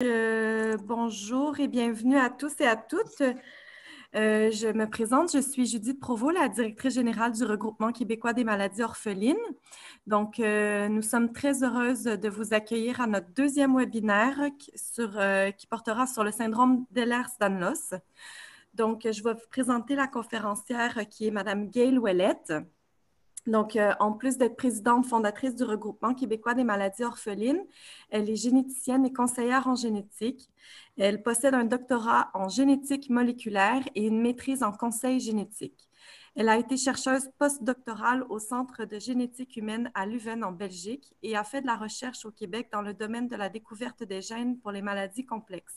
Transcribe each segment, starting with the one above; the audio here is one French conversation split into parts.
Bonjour et bienvenue à tous et à toutes. Je me présente, je suis Judith Provost, la directrice générale du Regroupement québécois des maladies orphelines. Donc, nous sommes très heureuses de vous accueillir à notre deuxième webinaire qui portera sur le syndrome d'Ehlers-Danlos. Donc, je vais vous présenter la conférencière qui est Madame Gail Ouellette. Donc, en plus d'être présidente fondatrice du Regroupement québécois des maladies orphelines, elle est généticienne et conseillère en génétique. Elle possède un doctorat en génétique moléculaire et une maîtrise en conseil génétique. Elle a été chercheuse postdoctorale au Centre de génétique humaine à Leuven en Belgique et a fait de la recherche au Québec dans le domaine de la découverte des gènes pour les maladies complexes.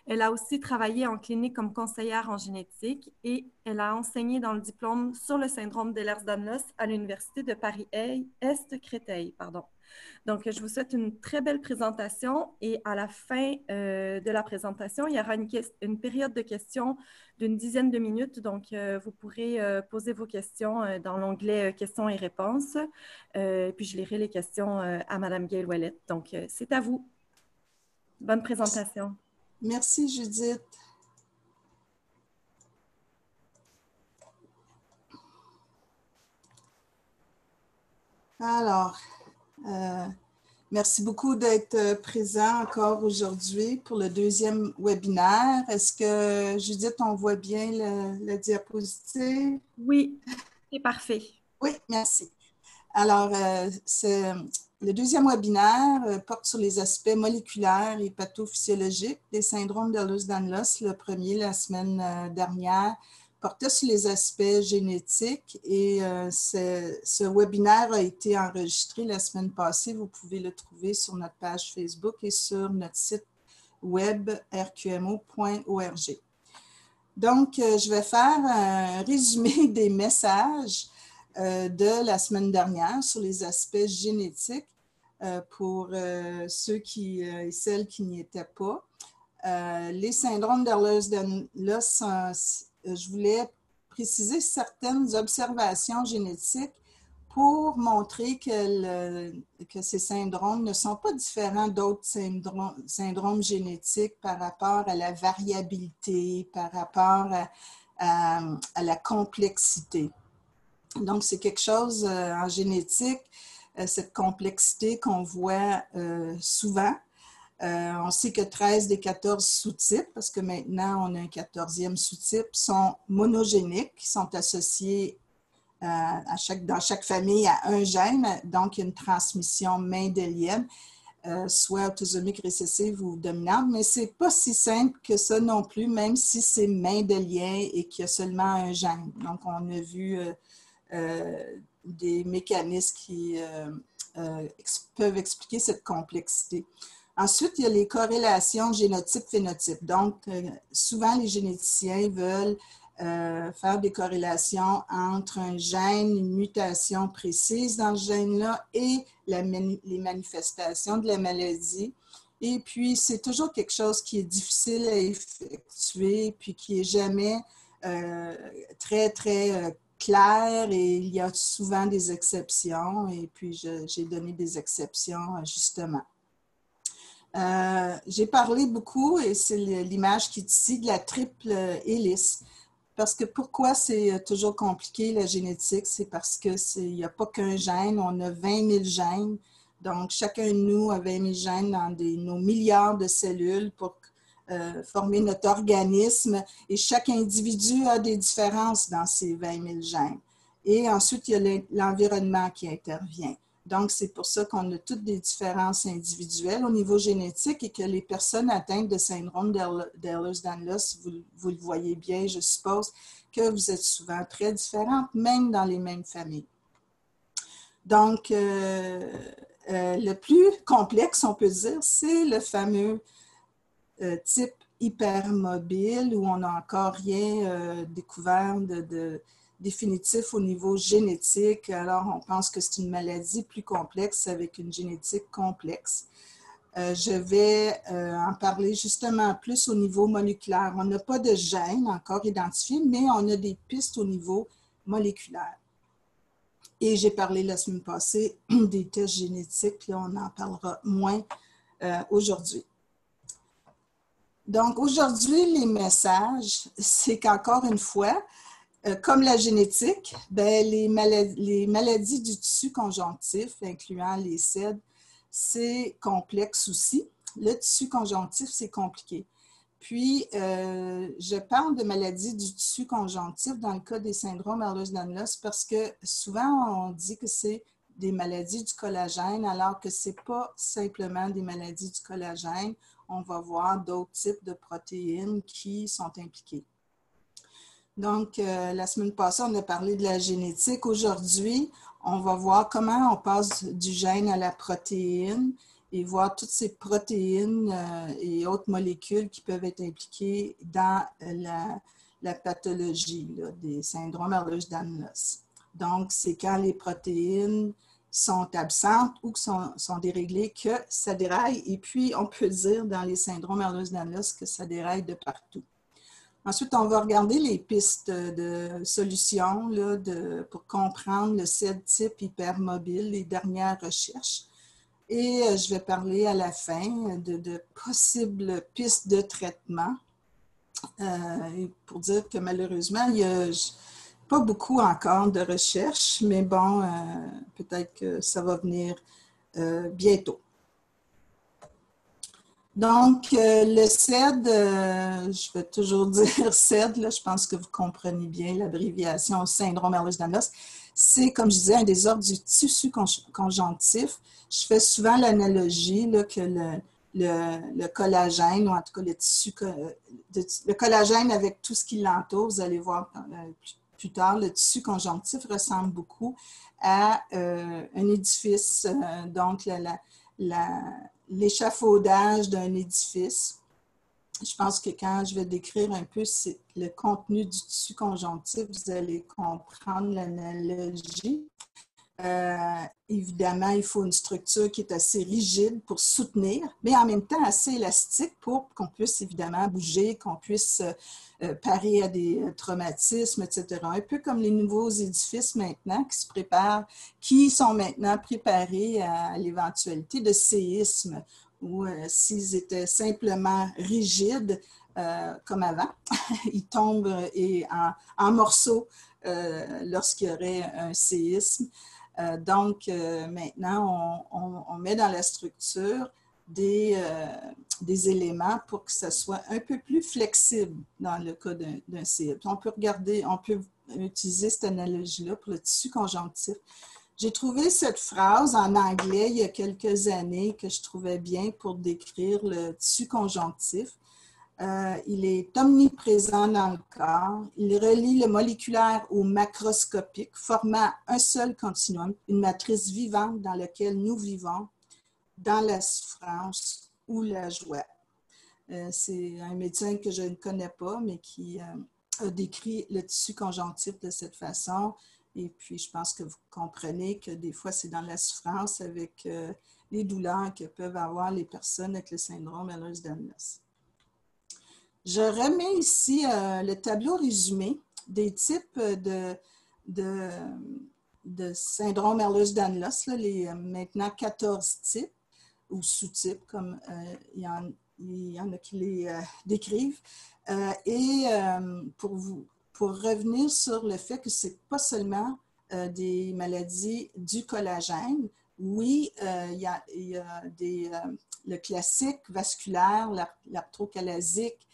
Elle a aussi travaillé en clinique comme conseillère en génétique et elle a enseigné dans le diplôme sur le syndrome d'Ehlers-Danlos à l'Université de Paris-Est-Créteil. Donc, je vous souhaite une très belle présentation et à la fin de la présentation, il y aura une période de questions d'une dizaine de minutes. Donc, vous pourrez poser vos questions dans l'onglet questions et réponses. Puis, je lirai les questions à Mme Gail Ouellette. Donc, c'est à vous. Bonne présentation. Merci, Judith. Alors, merci beaucoup d'être présent encore aujourd'hui pour le deuxième webinaire. Est-ce que, Judith, on voit bien la diapositive? Oui, c'est parfait. Oui, merci. Alors, le deuxième webinaire porte sur les aspects moléculaires et pathophysiologiques des syndromes d'Ehlers-Danlos. Le premier, la semaine dernière, portait sur les aspects génétiques et ce webinaire a été enregistré la semaine passée. Vous pouvez le trouver sur notre page Facebook et sur notre site web rqmo.org. Donc, je vais faire un résumé des messages de la semaine dernière sur les aspects génétiques pour ceux et celles qui n'y étaient pas. Les syndromes d'Ehlers-Danlos, je voulais préciser certaines observations génétiques pour montrer que ces syndromes ne sont pas différents d'autres syndromes génétiques par rapport à la variabilité, par rapport à la complexité. Donc, c'est quelque chose en génétique, cette complexité qu'on voit souvent. On sait que 13 des 14 sous-types, parce que maintenant on a un 14e sous-type, sont monogéniques, qui sont associés dans chaque famille à un gène, donc il y a une transmission mendélienne, soit autosomique récessive ou dominante, mais ce n'est pas si simple que ça non plus, même si c'est mendélien et qu'il y a seulement un gène. Donc, on a vu des mécanismes qui peuvent expliquer cette complexité. Ensuite, il y a les corrélations génotype-phénotype. Donc, souvent, les généticiens veulent faire des corrélations entre un gène, une mutation précise dans le gène-là et les manifestations de la maladie. Et puis, c'est toujours quelque chose qui est difficile à effectuer, puis qui n'est jamais très, très clair, et il y a souvent des exceptions, et puis j'ai donné des exceptions justement. J'ai parlé beaucoup, et c'est l'image qui est ici, de la triple hélice. Parce que pourquoi c'est toujours compliqué la génétique? C'est parce qu'il n'y a pas qu'un gène, on a 20 000 gènes. Donc, chacun de nous a 20 000 gènes dans nos milliards de cellules pour former notre organisme. Et chaque individu a des différences dans ces 20 000 gènes. Et ensuite, il y a l'environnement qui intervient. Donc, c'est pour ça qu'on a toutes des différences individuelles au niveau génétique et que les personnes atteintes de syndrome d'Ehlers-Danlos, vous le voyez bien, je suppose, que vous êtes souvent très différentes, même dans les mêmes familles. Donc, le plus complexe, on peut dire, c'est le fameux type hypermobile où on n'a encore rien découvert définitif au niveau génétique. Alors, on pense que c'est une maladie plus complexe avec une génétique complexe. Je vais en parler justement plus au niveau moléculaire. On n'a pas de gènes encore identifiés, mais on a des pistes au niveau moléculaire. Et j'ai parlé la semaine passée des tests génétiques. Là, on en parlera moins aujourd'hui. Donc, aujourd'hui, les messages, c'est qu'encore une fois, comme la génétique, ben, les maladies du tissu conjonctif, incluant les SED, c'est complexe aussi. Le tissu conjonctif, c'est compliqué. Puis, je parle de maladies du tissu conjonctif dans le cas des syndromes Ehlers-Danlos parce que souvent, on dit que c'est des maladies du collagène, alors que ce n'est pas simplement des maladies du collagène. On va voir d'autres types de protéines qui sont impliquées. Donc, la semaine passée, on a parlé de la génétique. Aujourd'hui, on va voir comment on passe du gène à la protéine et voir toutes ces protéines et autres molécules qui peuvent être impliquées dans la pathologie là, des syndromes Ehlers-Danlos. Donc, c'est quand les protéines sont absentes ou sont déréglées que ça déraille. Et puis, on peut dire dans les syndromes Ehlers-Danlos que ça déraille de partout. Ensuite, on va regarder les pistes de solutions là, pour comprendre le SED type hypermobile, les dernières recherches. Et je vais parler à la fin de possibles pistes de traitement pour dire que malheureusement, il n'y a pas beaucoup encore de recherches, mais bon, peut-être que ça va venir bientôt. Donc, le SED, je vais toujours dire SED, là, je pense que vous comprenez bien l'abréviation syndrome Ehlers-Danlos. C'est, comme je disais, un désordre du tissu conjonctif. Je fais souvent l'analogie que le collagène, ou en tout cas le tissu, le collagène avec tout ce qui l'entoure, vous allez voir plus tard, le tissu conjonctif ressemble beaucoup à un édifice, donc l'échafaudage d'un édifice. Je pense que quand je vais décrire un peu le contenu du tissu conjonctif, vous allez comprendre l'analogie. Évidemment, il faut une structure qui est assez rigide pour soutenir, mais en même temps assez élastique pour qu'on puisse évidemment bouger, qu'on puisse parer à des traumatismes, etc. Un peu comme les nouveaux édifices maintenant qui se préparent, qui sont maintenant préparés à l'éventualité de séisme, ou s'ils étaient simplement rigides, comme avant, ils tombent en morceaux lorsqu'il y aurait un séisme. Donc, maintenant, on met dans la structure des éléments pour que ça soit un peu plus flexible dans le cas d'un CIP. On peut utiliser cette analogie-là pour le tissu conjonctif. J'ai trouvé cette phrase en anglais il y a quelques années que je trouvais bien pour décrire le tissu conjonctif. Il est omniprésent dans le corps. Il relie le moléculaire au macroscopique, formant un seul continuum, une matrice vivante dans laquelle nous vivons, dans la souffrance ou la joie. C'est un médecin que je ne connais pas, mais qui a décrit le tissu conjonctif de cette façon. Et puis, je pense que vous comprenez que des fois, c'est dans la souffrance avec les douleurs que peuvent avoir les personnes avec le syndrome Ehlers-Danlos. Je remets ici le tableau résumé des types de syndrome Ehlers-Danlos, les maintenant 14 types ou sous-types, comme il y en a qui les décrivent. Pour revenir sur le fait que ce n'est pas seulement des maladies du collagène. Oui, il y a le classique vasculaire, l'arthrocalasique,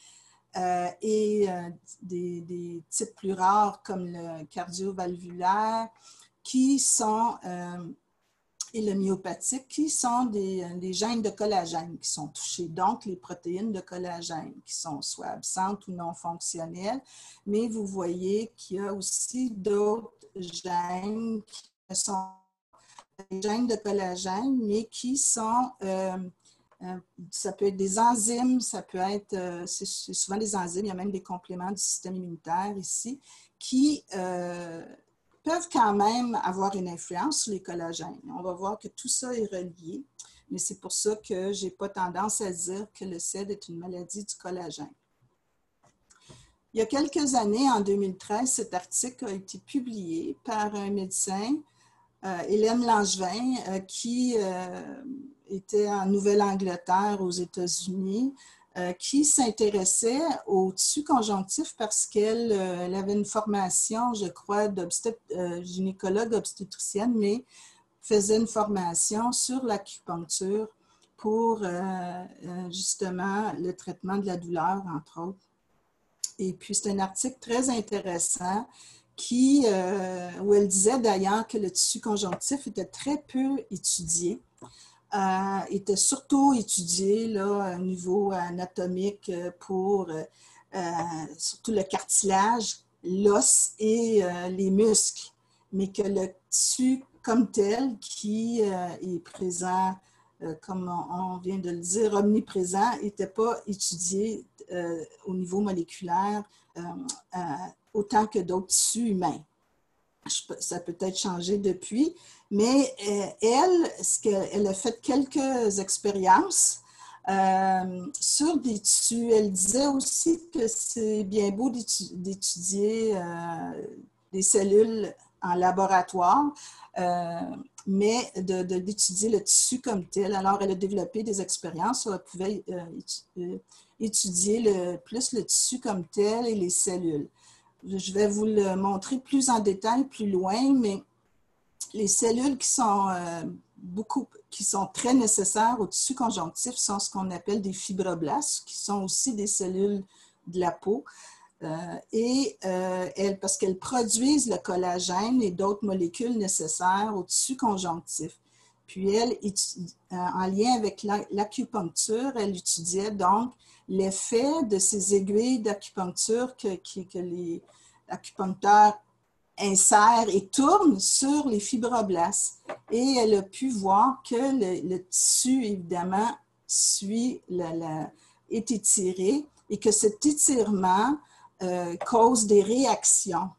et des types plus rares comme le cardio-valvulaire et le myopathique, qui sont des gènes de collagène qui sont touchés, donc les protéines de collagène qui sont soit absentes ou non fonctionnelles. Mais vous voyez qu'il y a aussi d'autres gènes qui sont des gènes de collagène, mais qui sont ça peut être des enzymes, ça peut être, c'est souvent des enzymes, il y a même des compléments du système immunitaire ici, qui peuvent quand même avoir une influence sur les collagènes. On va voir que tout ça est relié, mais c'est pour ça que je n'ai pas tendance à dire que le SED est une maladie du collagène. Il y a quelques années, en 2013, cet article a été publié par un médecin, Hélène Langevin, qui était en Nouvelle-Angleterre aux États-Unis, qui s'intéressait au tissu conjonctif parce qu'elle avait une formation, je crois, gynécologue obstétricienne, mais faisait une formation sur l'acupuncture pour justement le traitement de la douleur, entre autres. Et puis, c'est un article très intéressant où elle disait d'ailleurs que le tissu conjonctif était très peu étudié. Était surtout étudié là, au niveau anatomique pour surtout le cartilage, l'os et les muscles, mais que le tissu comme tel qui est présent, comme on vient de le dire, omniprésent, n'était pas étudié au niveau moléculaire autant que d'autres tissus humains. Ça a peut-être changé depuis, mais elle a fait quelques expériences sur des tissus. Elle disait aussi que c'est bien beau d'étudier des cellules en laboratoire, mais d'étudier le tissu comme tel. Alors, elle a développé des expériences où elle pouvait étudier plus le tissu comme tel et les cellules. Je vais vous le montrer plus en détail, plus loin, mais les cellules qui sont très nécessaires au tissu conjonctif sont ce qu'on appelle des fibroblastes, qui sont aussi des cellules de la peau. Parce qu'elles produisent le collagène et d'autres molécules nécessaires au tissu conjonctif. Puis elle, en lien avec l'acupuncture, elle étudiait donc l'effet de ces aiguilles d'acupuncture que les acupuncteurs insèrent et tournent sur les fibroblastes. Et elle a pu voir que le tissu, évidemment, est étiré et que cet étirement cause des réactions.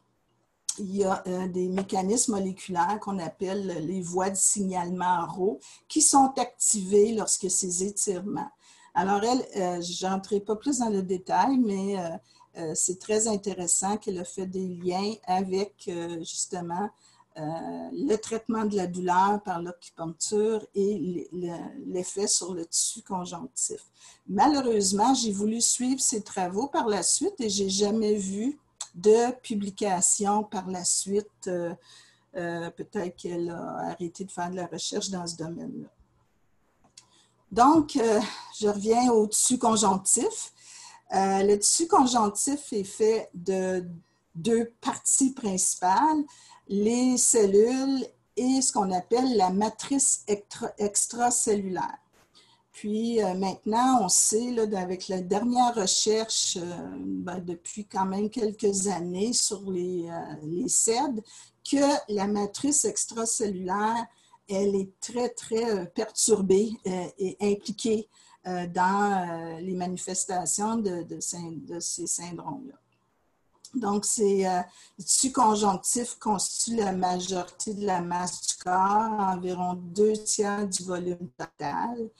Il y a des mécanismes moléculaires qu'on appelle les voies de signalement Rho qui sont activées lorsque ces étirements. Alors, je n'entrerai pas plus dans le détail, mais c'est très intéressant qu'elle a fait des liens avec justement le traitement de la douleur par l'acupuncture et l'effet sur le tissu conjonctif. Malheureusement, j'ai voulu suivre ses travaux par la suite et je n'ai jamais vu de publication par la suite. Peut-être qu'elle a arrêté de faire de la recherche dans ce domaine-là. Donc, je reviens au tissu conjonctif. Le tissu conjonctif est fait de deux parties principales, les cellules et ce qu'on appelle la matrice extracellulaire. Puis maintenant, on sait, là, avec la dernière recherche depuis quand même quelques années sur les SED, que la matrice extracellulaire, elle est très, très perturbée et impliquée dans les manifestations de ces syndromes-là. Donc, le tissu conjonctif constitue la majorité de la masse du corps, environ 2/3 du volume total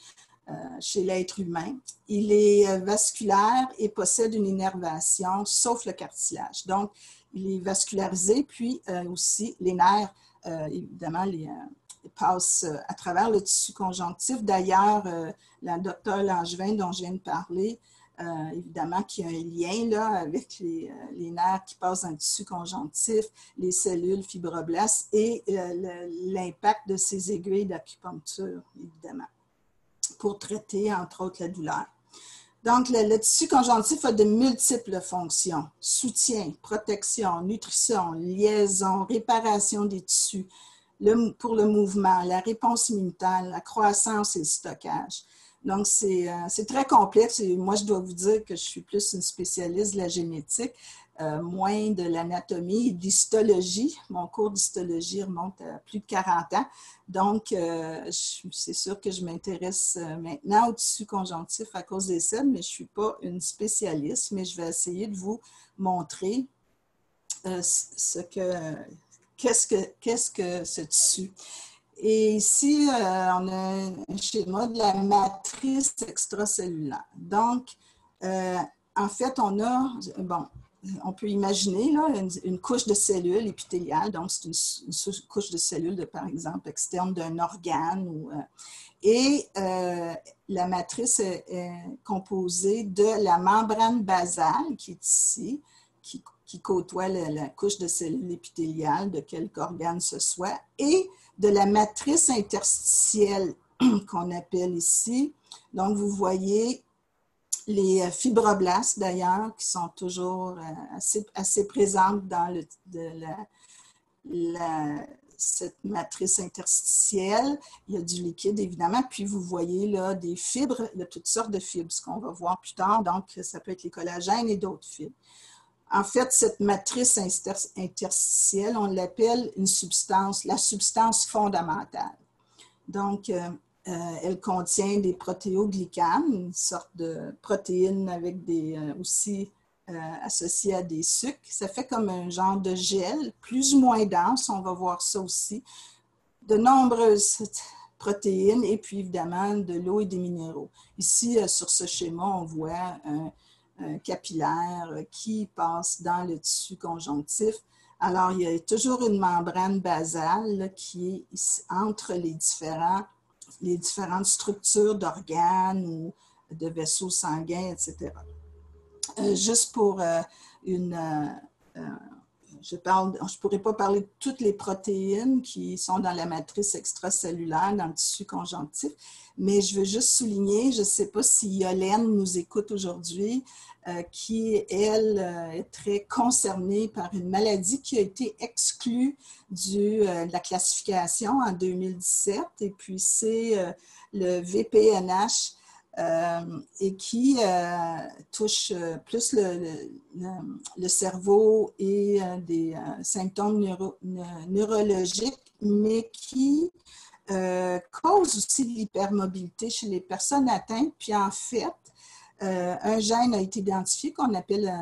chez l'être humain. Il est vasculaire et possède une innervation, sauf le cartilage. Donc, il est vascularisé, puis aussi les nerfs, évidemment, passent à travers le tissu conjonctif. D'ailleurs, la docteure Langevin, dont je viens de parler, évidemment qu'il y a un lien là, avec les nerfs qui passent dans le tissu conjonctif, les cellules fibroblastes et l'impact de ces aiguilles d'acupuncture, évidemment, pour traiter, entre autres, la douleur. Donc, le tissu conjonctif a de multiples fonctions: soutien, protection, nutrition, liaison, réparation des tissus, pour le mouvement, la réponse immunitaire, la croissance et le stockage. Donc, c'est très complexe et moi, je dois vous dire que je suis plus une spécialiste de la génétique, moins de l'anatomie et de l'histologie. Mon cours d'histologie remonte à plus de 40 ans. Donc, c'est sûr que je m'intéresse maintenant au tissu conjonctif à cause des SED, mais je ne suis pas une spécialiste, mais je vais essayer de vous montrer qu'est-ce que ce tissu. Et ici, on a un schéma de la matrice extracellulaire. Donc, en fait, on a, on peut imaginer là, une couche de cellules épithéliales, donc c'est une couche de cellules, par exemple, externe d'un organe. Et la matrice est composée de la membrane basale qui est ici, qui côtoie la couche de cellules épithéliales de quelque organe ce soit, et de la matrice interstitielle qu'on appelle ici. Donc, vous voyez les fibroblastes, d'ailleurs, qui sont toujours assez présentes dans cette matrice interstitielle. Il y a du liquide, évidemment, puis vous voyez là des fibres, il y a toutes sortes de fibres, ce qu'on va voir plus tard, donc ça peut être les collagènes et d'autres fibres. En fait, cette matrice interstitielle, on l'appelle une substance, la substance fondamentale. Donc, elle contient des protéoglycanes, une sorte de protéines avec aussi associées à des sucres. Ça fait comme un genre de gel, plus ou moins dense, on va voir ça aussi. De nombreuses protéines et puis évidemment de l'eau et des minéraux. Ici, sur ce schéma, on voit un capillaire qui passe dans le tissu conjonctif. Alors, il y a toujours une membrane basale là, qui est entre les différentes structures d'organes ou de vaisseaux sanguins, etc. Juste pour je ne pourrais pas parler de toutes les protéines qui sont dans la matrice extracellulaire, dans le tissu conjonctif, mais je veux juste souligner, je ne sais pas si Yolène nous écoute aujourd'hui, qui, elle, est très concernée par une maladie qui a été exclue de la classification en 2017, et puis c'est le VPNH, et qui touche plus le cerveau et des symptômes neurologiques, mais qui cause aussi de l'hypermobilité chez les personnes atteintes. Puis en fait, un gène a été identifié qu'on appelle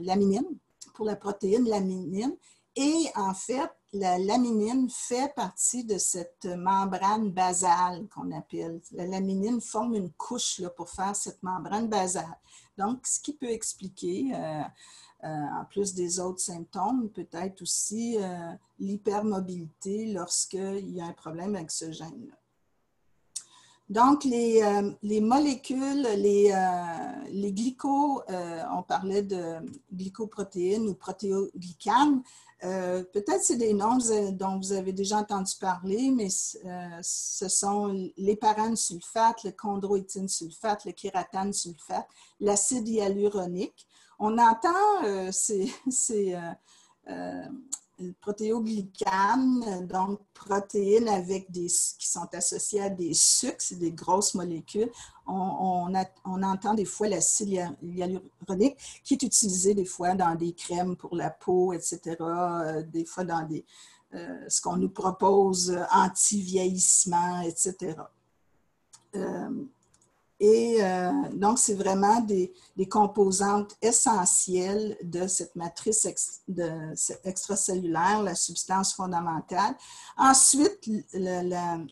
laminine, pour la protéine laminine. Et en fait, la laminine fait partie de cette membrane basale qu'on appelle. La laminine forme une couche là, pour faire cette membrane basale. Donc, ce qui peut expliquer, en plus des autres symptômes, peut-être aussi l'hypermobilité lorsqu'il y a un problème avec ce gène-là. Donc, les molécules, les glycos, on parlait de glycoprotéines ou protéoglycanes. Peut-être c'est des noms dont vous avez déjà entendu parler, mais ce sont l'héparane sulfate, le chondroïtine sulfate, le kératane sulfate, l'acide hyaluronique. On entend ces protéoglycanes, donc protéines qui sont associées à des sucres, c'est des grosses molécules. On entend des fois l'acide hyaluronique qui est utilisé des fois dans des crèmes pour la peau, etc., des fois dans ce qu'on nous propose anti-vieillissement, etc. Donc, c'est vraiment des composantes essentielles de cette matrice extracellulaire, la substance fondamentale. Ensuite,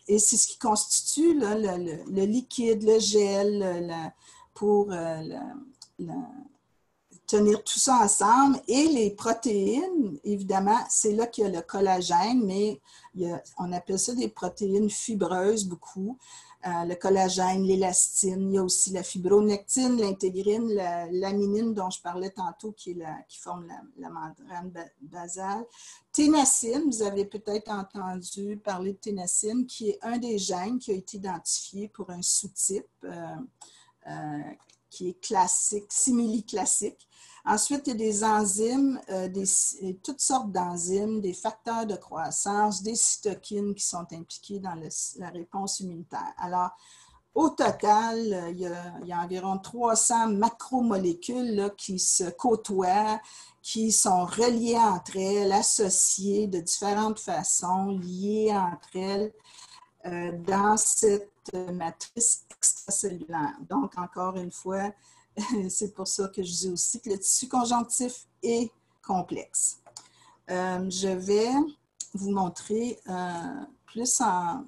et c'est ce qui constitue là, le liquide, le gel, pour tenir tout ça ensemble. Et les protéines, évidemment, c'est là qu'il y a le collagène, mais on appelle ça des protéines fibreuses beaucoup. Le collagène, l'élastine, il y a aussi la fibronectine, l'intégrine, la laminine dont je parlais tantôt qui forme la membrane basale. Ténacine, vous avez peut-être entendu parler de ténacine, qui est un des gènes qui a été identifié pour un sous-type qui est classique, simili-classique. Ensuite, il y a des enzymes, toutes sortes d'enzymes, des facteurs de croissance, des cytokines qui sont impliqués dans la réponse immunitaire. Alors, au total, il y a environ 300 macromolécules là, qui se côtoient, qui sont reliées entre elles, associées de différentes façons, liées entre elles dans cette matrice extracellulaire. Donc, encore une fois, c'est pour ça que je dis aussi que le tissu conjonctif est complexe. Je vais vous montrer plus en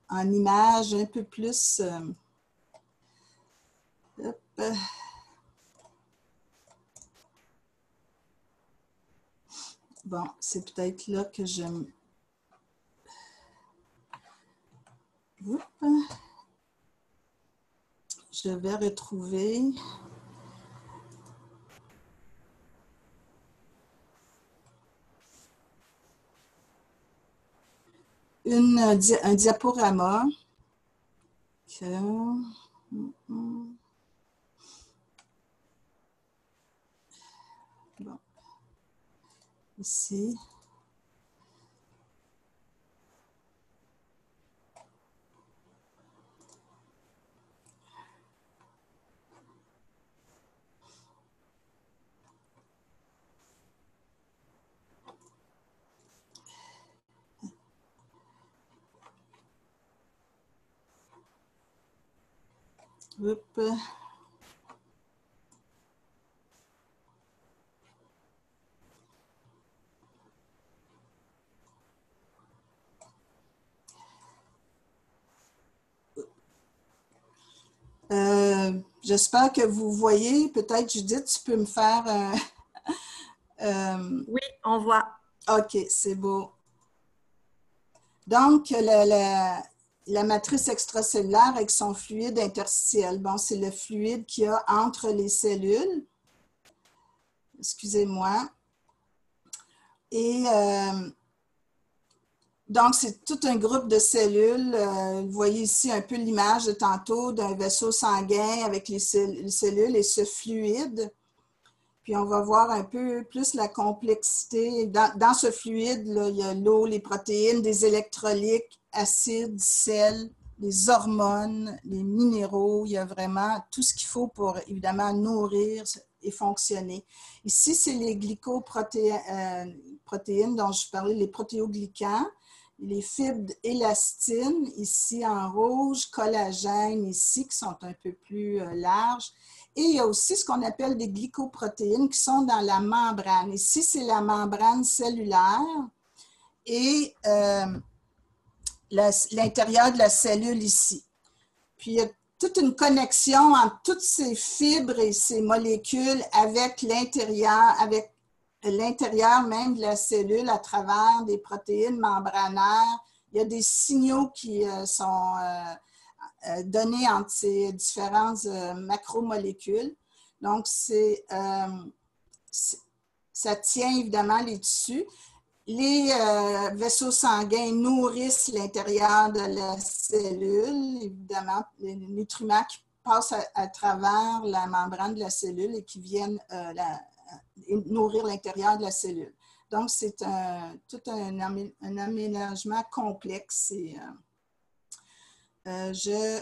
image, un peu plus... Bon, c'est peut-être là que je... Oups. Je vais retrouver... un diaporama. Bon. Ici. Oups. J'espère que vous voyez. Peut-être, Judith, tu peux me faire... Oui, on voit. OK, c'est beau. Donc, la matrice extracellulaire avec son fluide interstitiel. Bon, c'est le fluide qu'il y a entre les cellules. Excusez-moi. Et donc, c'est tout un groupe de cellules. Vous voyez ici un peu l'image de tantôt d'un vaisseau sanguin avec les cellules et ce fluide. Puis, on va voir un peu plus la complexité. Dans ce fluide, là, il y a l'eau, les protéines, des électrolytes, acides, sels, les hormones, les minéraux. Il y a vraiment tout ce qu'il faut pour, évidemment, nourrir et fonctionner. Ici, c'est les glycoprotéines dont je parlais, les protéoglycans, les fibres élastines, ici en rouge, collagène, ici, qui sont un peu plus larges. Et il y a aussi ce qu'on appelle des glycoprotéines qui sont dans la membrane. Ici, c'est la membrane cellulaire et l'intérieur de la cellule ici. Puis, il y a toute une connexion entre toutes ces fibres et ces molécules avec l'intérieur même de la cellule à travers des protéines membranaires. Il y a des signaux qui sont donnés entre ces différentes macromolécules. Donc, ça tient évidemment les tissus. Les vaisseaux sanguins nourrissent l'intérieur de la cellule, évidemment, les nutriments qui passent à travers la membrane de la cellule et qui viennent nourrir l'intérieur de la cellule. Donc, c'est tout un aménagement complexe. Et, je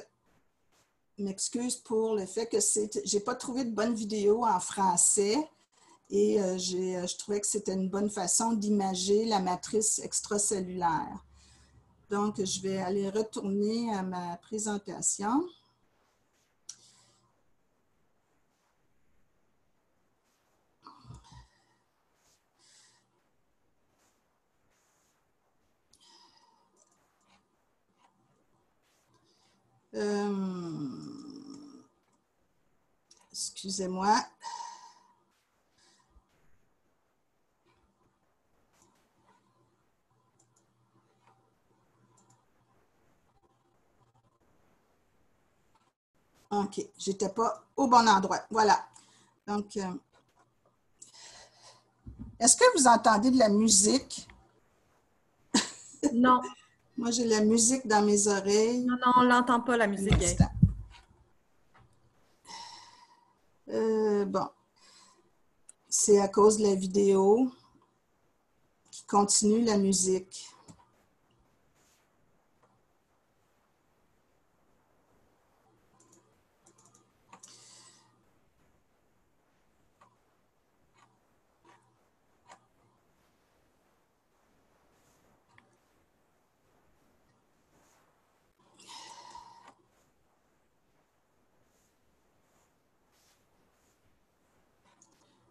m'excuse pour le fait que je n'ai pas trouvé de bonne vidéo en français. Et je trouvais que c'était une bonne façon d'imager la matrice extracellulaire. Donc, je vais aller retourner à ma présentation. Excusez-moi. OK, je n'étais pas au bon endroit. Voilà. Donc, est-ce que vous entendez de la musique? Non. Moi, j'ai la musique dans mes oreilles. Non, non, on l'entend pas, la musique. Bon. C'est à cause de la vidéo qui continue la musique.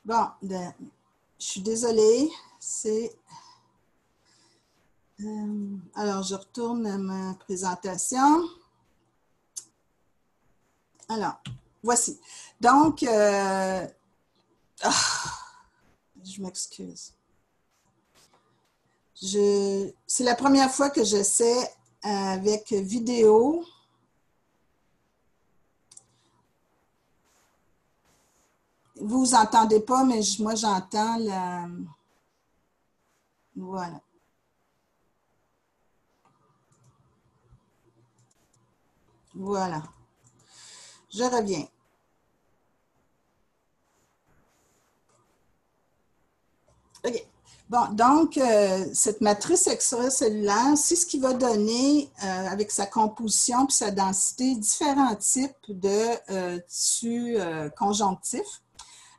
Bon, je suis désolée. Alors, je retourne à ma présentation. Alors, voici. Donc, je m'excuse. C'est la première fois que j'essaie avec vidéo. Vous entendez pas, mais moi, j'entends la... Voilà. Voilà. Je reviens. OK. Bon, donc, cette matrice extracellulaire, c'est ce qui va donner, avec sa composition et sa densité, différents types de tissus conjonctifs.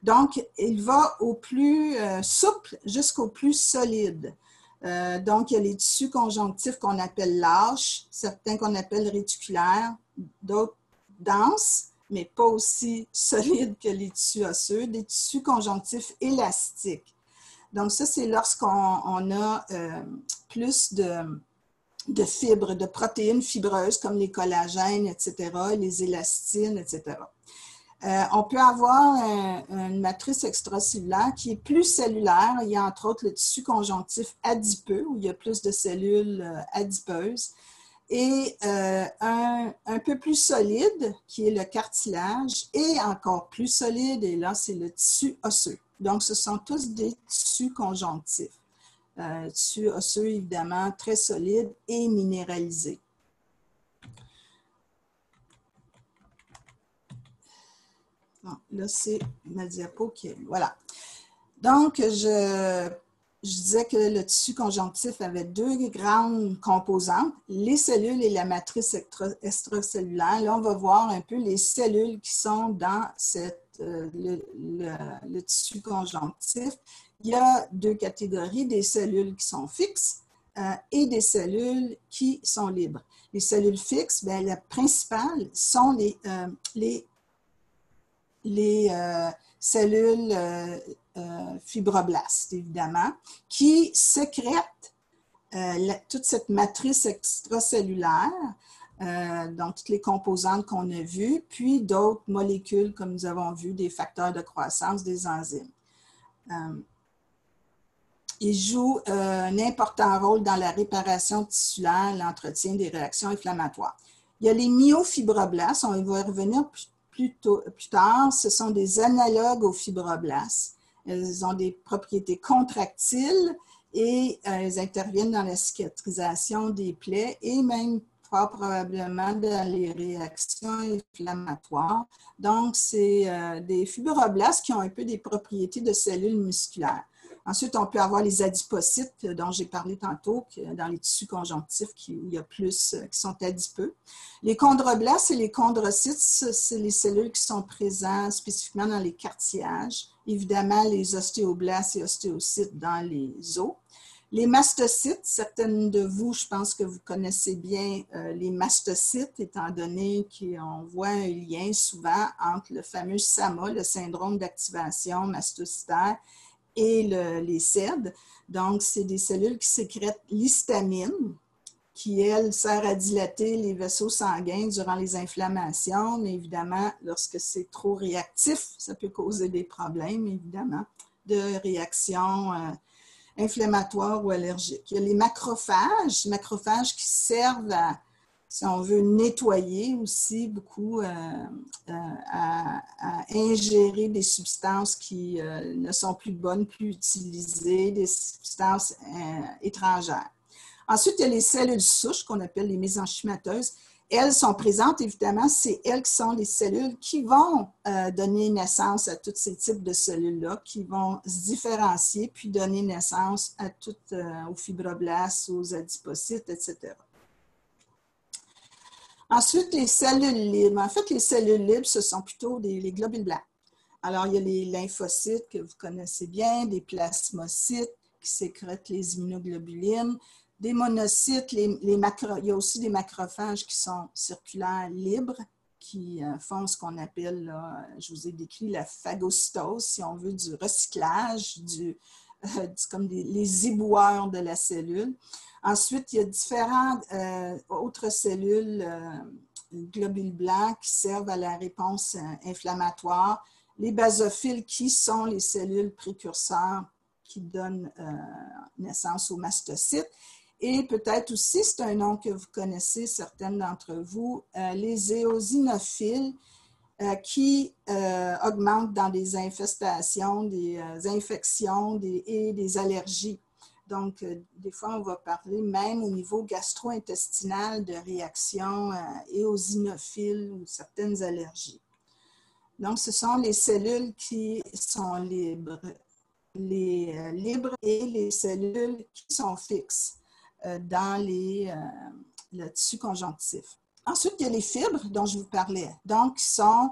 Donc, il va au plus souple jusqu'au plus solide. Donc, il y a les tissus conjonctifs qu'on appelle lâches, certains qu'on appelle réticulaires, d'autres denses, mais pas aussi solides que les tissus osseux, des tissus conjonctifs élastiques. Donc, ça, c'est lorsqu'on a plus de fibres, de protéines fibreuses comme les collagènes, etc., les élastines, etc. On peut avoir une matrice extracellulaire qui est plus cellulaire. Il y a entre autres le tissu conjonctif adipeux, où il y a plus de cellules adipeuses, et un peu plus solide, qui est le cartilage, et encore plus solide, et là, c'est le tissu osseux. Donc, ce sont tous des tissus conjonctifs. Tissus osseux, évidemment, très solides et minéralisés. Bon, là, c'est ma diapo qui est... Voilà. Donc, je disais que le tissu conjonctif avait deux grandes composantes, les cellules et la matrice extracellulaire. Là, on va voir un peu les cellules qui sont dans le tissu conjonctif. Il y a deux catégories, des cellules qui sont fixes et des cellules qui sont libres. Les cellules fixes, bien, la principale sont les cellules fibroblastes, évidemment, qui sécrètent toute cette matrice extracellulaire, donc toutes les composantes qu'on a vues, puis d'autres molécules, comme nous avons vu, des facteurs de croissance, des enzymes. Ils jouent un important rôle dans la réparation tissulaire, l'entretien des réactions inflammatoires. Il y a les myofibroblastes, on va y revenir plus tard, ce sont des analogues aux fibroblastes. Elles ont des propriétés contractiles et elles interviennent dans la cicatrisation des plaies et même fort probablement dans les réactions inflammatoires. Donc, c'est des fibroblastes qui ont un peu des propriétés de cellules musculaires. Ensuite, on peut avoir les adipocytes dont j'ai parlé tantôt, dans les tissus conjonctifs, il y a plus qui sont adipeux. Les chondroblastes et les chondrocytes, c'est les cellules qui sont présentes spécifiquement dans les cartilages. Évidemment, les ostéoblastes et ostéocytes dans les os. Les mastocytes, certaines de vous, je pense que vous connaissez bien les mastocytes, étant donné qu'on voit un lien souvent entre le fameux SAMA, le syndrome d'activation mastocytaire, et les SED. Donc, c'est des cellules qui sécrètent l'histamine, qui, elle, sert à dilater les vaisseaux sanguins durant les inflammations, mais évidemment, lorsque c'est trop réactif, ça peut causer des problèmes, évidemment, de réactions inflammatoires ou allergiques. Il y a les macrophages qui servent à, si on veut, nettoyer aussi beaucoup, à ingérer des substances qui ne sont plus bonnes, plus utilisées, des substances étrangères. Ensuite, il y a les cellules souches qu'on appelle les mésenchymateuses. Elles sont présentes, évidemment, c'est elles qui sont les cellules qui vont donner naissance à tous ces types de cellules-là, qui vont se différencier puis donner naissance à aux fibroblastes, aux adipocytes, etc. Ensuite, les cellules libres. En fait, les cellules libres, ce sont plutôt les globules blancs. Alors, il y a les lymphocytes que vous connaissez bien, des plasmocytes qui sécrètent les immunoglobulines, des monocytes, il y a aussi des macrophages qui sont circulaires libres, qui font ce qu'on appelle, là, je vous ai décrit la phagocytose, si on veut, du recyclage, comme les éboueurs de la cellule. Ensuite, il y a différentes autres cellules, globules blancs, qui servent à la réponse inflammatoire. Les basophiles, qui sont les cellules précurseurs qui donne naissance aux mastocytes. Et peut-être aussi, c'est un nom que vous connaissez, certaines d'entre vous, les éosinophiles, qui augmentent dans des infestations, des infections et des allergies. Donc, des fois, on va parler même au niveau gastro-intestinal de réactions éosinophiles ou certaines allergies. Donc, ce sont les cellules qui sont libres, libres et les cellules qui sont fixes dans le tissu conjonctif. Ensuite, il y a les fibres dont je vous parlais, donc qui sont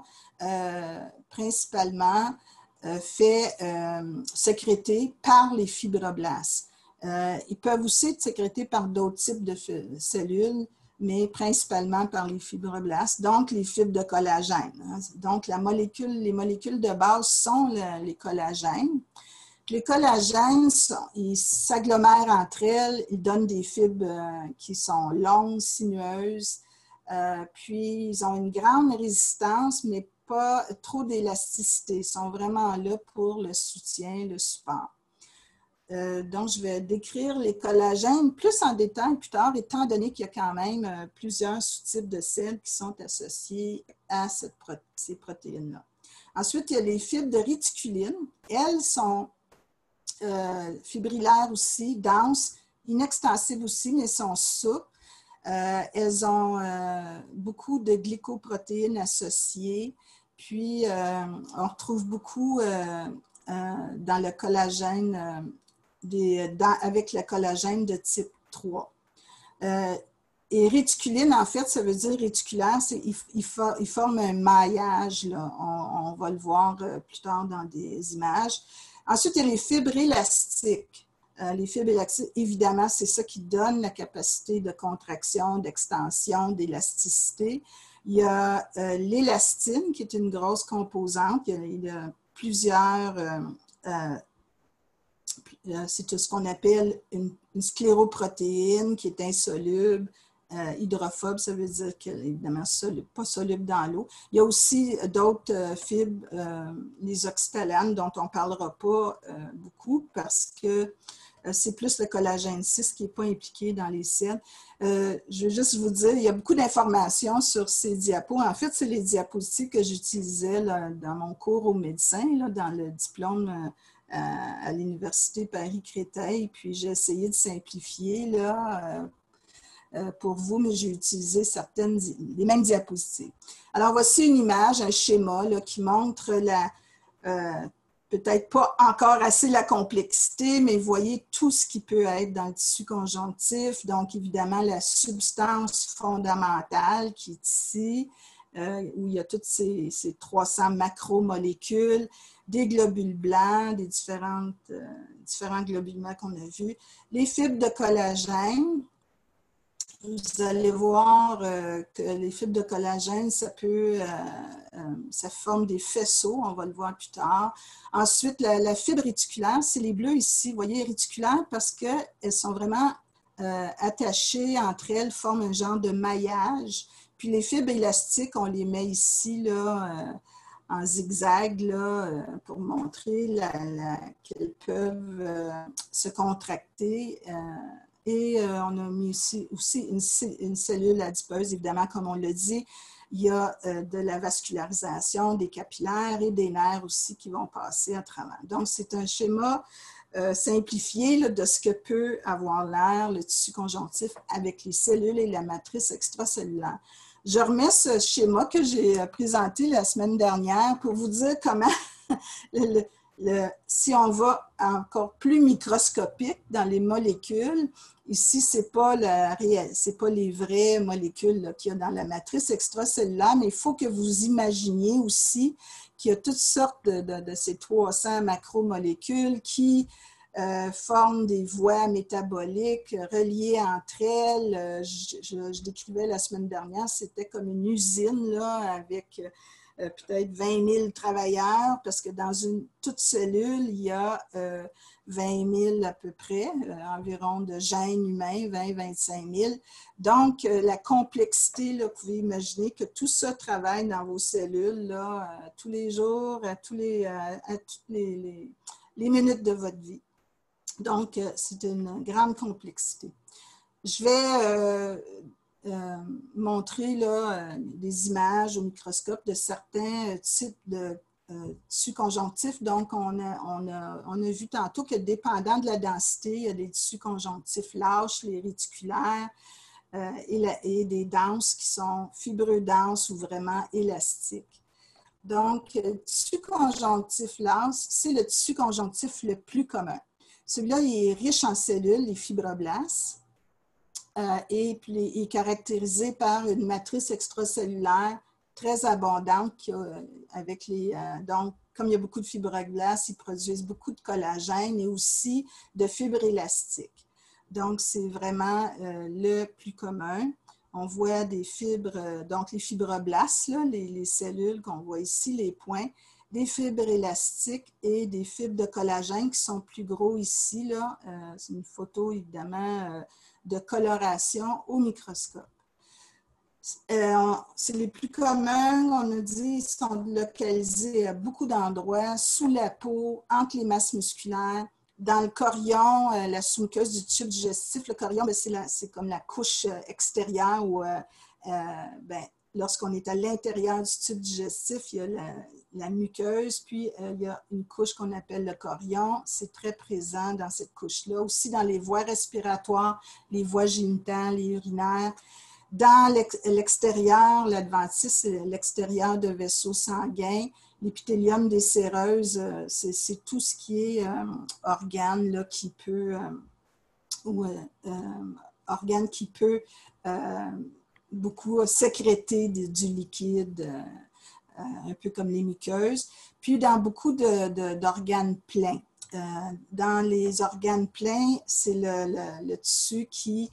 principalement sécrétés par les fibroblastes. Ils peuvent aussi être sécrétés par d'autres types de cellules, mais principalement par les fibroblastes, donc les fibres de collagène. Donc, les molécules de base sont les collagènes. Les collagènes, ils s'agglomèrent entre elles, ils donnent des fibres qui sont longues, sinueuses, puis ils ont une grande résistance, mais pas trop d'élasticité. Ils sont vraiment là pour le soutien, le support. Donc, je vais décrire les collagènes plus en détail plus tard, étant donné qu'il y a quand même plusieurs sous-types de sels qui sont associés à ces protéines-là. Ensuite, il y a les fibres de réticuline. Elles sont fibrillaires aussi, denses, inextensibles aussi, mais sont souples. Elles ont beaucoup de glycoprotéines associées. Puis, on retrouve beaucoup dans le collagène, avec le collagène de type 3. Et réticuline, en fait, ça veut dire réticulaire, il forme un maillage, là. On va le voir plus tard dans des images. Ensuite, il y a les fibres élastiques. Les fibres élastiques, évidemment, c'est ça qui donne la capacité de contraction, d'extension, d'élasticité. Il y a l'élastine, qui est une grosse composante. Il y a plusieurs... c'est tout ce qu'on appelle une scléroprotéine qui est insoluble. Hydrophobe, ça veut dire qu'elle est évidemment pas soluble dans l'eau. Il y a aussi d'autres fibres, les oxytalanes, dont on ne parlera pas beaucoup parce que c'est plus le collagène 6 qui n'est pas impliqué dans les selles. Je veux juste vous dire, il y a beaucoup d'informations sur ces diapos. En fait, c'est les diapositives que j'utilisais dans mon cours au médecin, là, dans le diplôme à l'Université Paris-Créteil. Puis j'ai essayé de simplifier là, pour vous, mais j'ai utilisé les mêmes diapositives. Alors, voici une image, un schéma là, qui montre peut-être pas encore assez la complexité, mais vous voyez tout ce qui peut être dans le tissu conjonctif. Donc, évidemment, la substance fondamentale qui est ici, où il y a toutes ces 300 macromolécules, des globules blancs, des différents globulements qu'on a vus, les fibres de collagène. Vous allez voir que les fibres de collagène, ça forme des faisceaux, on va le voir plus tard. Ensuite, la fibre réticulaire, c'est les bleus ici. Vous voyez, réticulaires parce qu'elles sont vraiment attachées entre elles, forment un genre de maillage. Puis les fibres élastiques, on les met ici là, en zigzag là, pour montrer qu'elles peuvent se contracter. Et on a mis ici aussi une cellule adipeuse, évidemment, comme on l'a dit. Il y a de la vascularisation des capillaires et des nerfs aussi qui vont passer à travers. Donc, c'est un schéma simplifié là, de ce que peut avoir l'air le tissu conjonctif avec les cellules et la matrice extracellulaire. Je remets ce schéma que j'ai présenté la semaine dernière pour vous dire comment si on va encore plus microscopique dans les molécules, ici, ce n'est pas les vraies molécules qu'il y a dans la matrice extracellulaire, mais il faut que vous imaginiez aussi qu'il y a toutes sortes de ces 300 macromolécules qui forment des voies métaboliques reliées entre elles. Je décrivais la semaine dernière, c'était comme une usine là, avec... peut-être 20 000 travailleurs, parce que dans toute cellule, il y a 20 000 à peu près, environ de gènes humains, 20-25 000. Donc, la complexité, là, vous pouvez imaginer que tout ça travaille dans vos cellules là, tous les jours, à toutes les minutes de votre vie. Donc, c'est une grande complexité. Je vais montrer là, des images au microscope de certains types de tissus conjonctifs. Donc, on a vu tantôt que dépendant de la densité, il y a des tissus conjonctifs lâches, les réticulaires, et des denses qui sont fibreux denses ou vraiment élastiques. Donc, le tissu conjonctif lâche, c'est le tissu conjonctif le plus commun. Celui-là, il est riche en cellules, les fibroblastes, et puis il est caractérisé par une matrice extracellulaire très abondante avec donc, comme il y a beaucoup de fibroblastes, ils produisent beaucoup de collagène et aussi de fibres élastiques. Donc, c'est vraiment le plus commun. On voit des fibres, donc les fibroblastes, là, les cellules qu'on voit ici, les points, des fibres élastiques et des fibres de collagène qui sont plus gros ici. C'est une photo, évidemment, de coloration au microscope. C'est les plus communs, on a dit, sont localisés à beaucoup d'endroits, sous la peau, entre les masses musculaires, dans le chorion, la sous-muqueuse du tube digestif. Le chorion, c'est comme la couche extérieure où, lorsqu'on est à l'intérieur du tube digestif, il y a la muqueuse, puis il y a une couche qu'on appelle le chorion. C'est très présent dans cette couche-là. Aussi dans les voies respiratoires, les voies génitales, les urinaires. Dans l'extérieur, l'adventice, c'est l'extérieur de vaisseaux sanguins. L'épithélium des séreuses, c'est tout ce qui est organe là, qui peut, organe qui peut beaucoup sécréter du liquide, un peu comme les muqueuses. Puis dans beaucoup d'organes pleins. Dans les organes pleins, c'est le tissu qui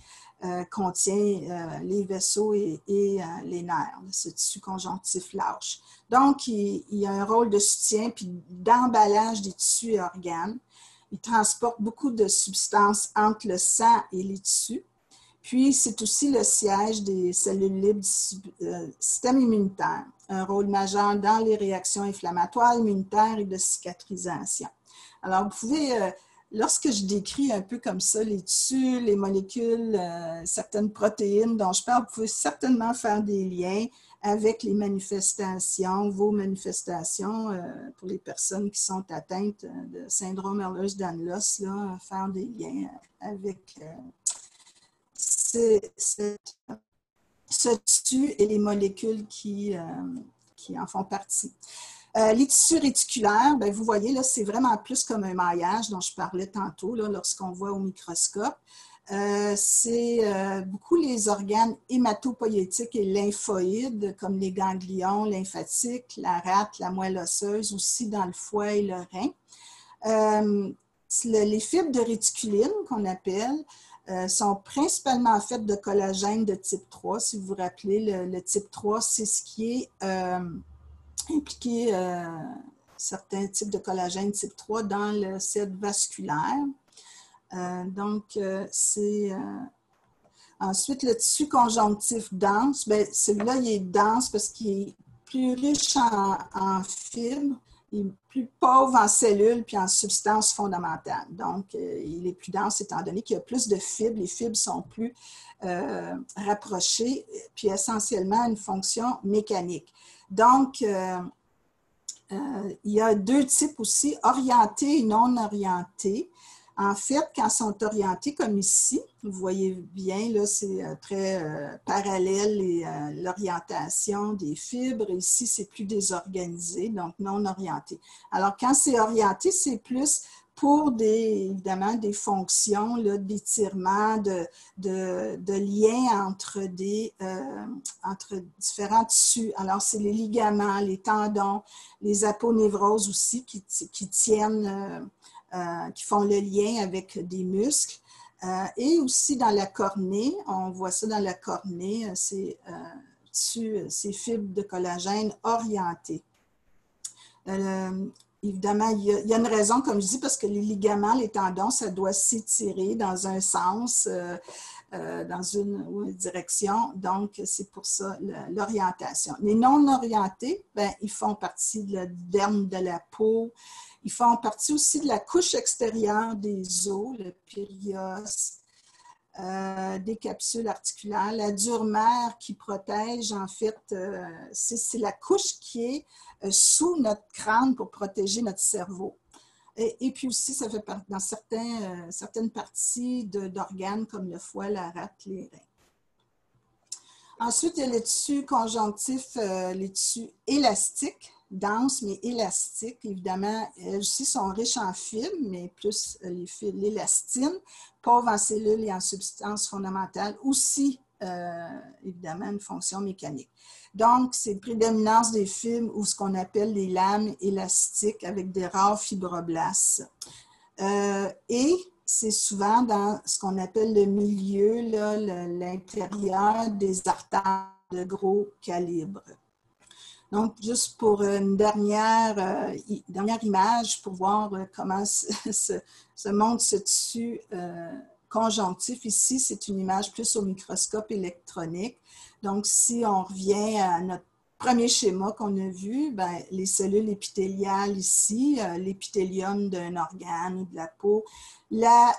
contient les vaisseaux et les nerfs, ce tissu conjonctif lâche. Donc, il y a un rôle de soutien puis d'emballage des tissus et organes. Il transporte beaucoup de substances entre le sang et les tissus. Puis, c'est aussi le siège des cellules libres du système immunitaire, un rôle majeur dans les réactions inflammatoires, immunitaires et de cicatrisation. Alors, vous pouvez, lorsque je décris un peu comme ça les tissus, les molécules, certaines protéines dont je parle, vous pouvez certainement faire des liens avec les manifestations, vos manifestations pour les personnes qui sont atteintes de syndrome Ehlers-Danlos, faire des liens avec ce tissu et les molécules qui en font partie. Les tissus réticulaires, bien, vous voyez, là, c'est vraiment plus comme un maillage dont je parlais tantôt, lorsqu'on voit au microscope. C'est beaucoup les organes hématopoïétiques et lymphoïdes, comme les ganglions lymphatiques, la rate, la moelle osseuse, aussi dans le foie et le rein. Les fibres de réticuline, qu'on appelle, sont principalement faites de collagène de type 3. Si vous vous rappelez, le type 3, c'est ce qui est impliqué certains types de collagène type 3 dans le site vasculaire. Ensuite, le tissu conjonctif dense, bien, celui-là, il est dense parce qu'il est plus riche en fibres, il est plus pauvre en cellules puis en substances fondamentales. Donc, il est plus dense étant donné qu'il y a plus de fibres. Les fibres sont plus rapprochées, puis essentiellement une fonction mécanique. Donc, il y a deux types aussi, orientés et non orientés. En fait, quand ils sont orientés comme ici, vous voyez bien, là, c'est très parallèle l'orientation des fibres. Ici, c'est plus désorganisé, donc non orienté. Alors, quand c'est orienté, c'est plus pour évidemment des fonctions d'étirement, de lien entre différents tissus. Alors, c'est les ligaments, les tendons, les aponevroses aussi qui tiennent, qui font le lien avec des muscles. Et aussi dans la cornée, on voit ça dans la cornée, ces fibres de collagène orientées. Évidemment, il y a une raison, comme je dis, parce que les ligaments, les tendons, ça doit s'étirer dans un sens. dans une direction. Donc, c'est pour ça l'orientation. Les non-orientés, ben, ils font partie de la derme de la peau. Ils font partie aussi de la couche extérieure des os, le périos, des capsules articulaires. La durmère qui protège, en fait, c'est la couche qui est sous notre crâne pour protéger notre cerveau. Et puis aussi, ça fait partie dans certaines parties d'organes comme le foie, la rate, les reins. Ensuite, il y a les tissus conjonctifs, les tissus élastiques, denses mais élastiques. Évidemment, elles aussi sont riches en fibres, mais plus l'élastine, pauvres en cellules et en substances fondamentales, aussi évidemment une fonction mécanique. Donc, c'est une prédominance des fibres ou ce qu'on appelle les lames élastiques avec des rares fibroblastes. Et c'est souvent dans ce qu'on appelle le milieu, l'intérieur des artères de gros calibre. Donc, juste pour une dernière image pour voir comment se montre ce tissu conjonctif. Ici, c'est une image plus au microscope électronique. Donc, si on revient à notre premier schéma qu'on a vu, ben, les cellules épithéliales ici, l'épithélium d'un organe ou de la peau, la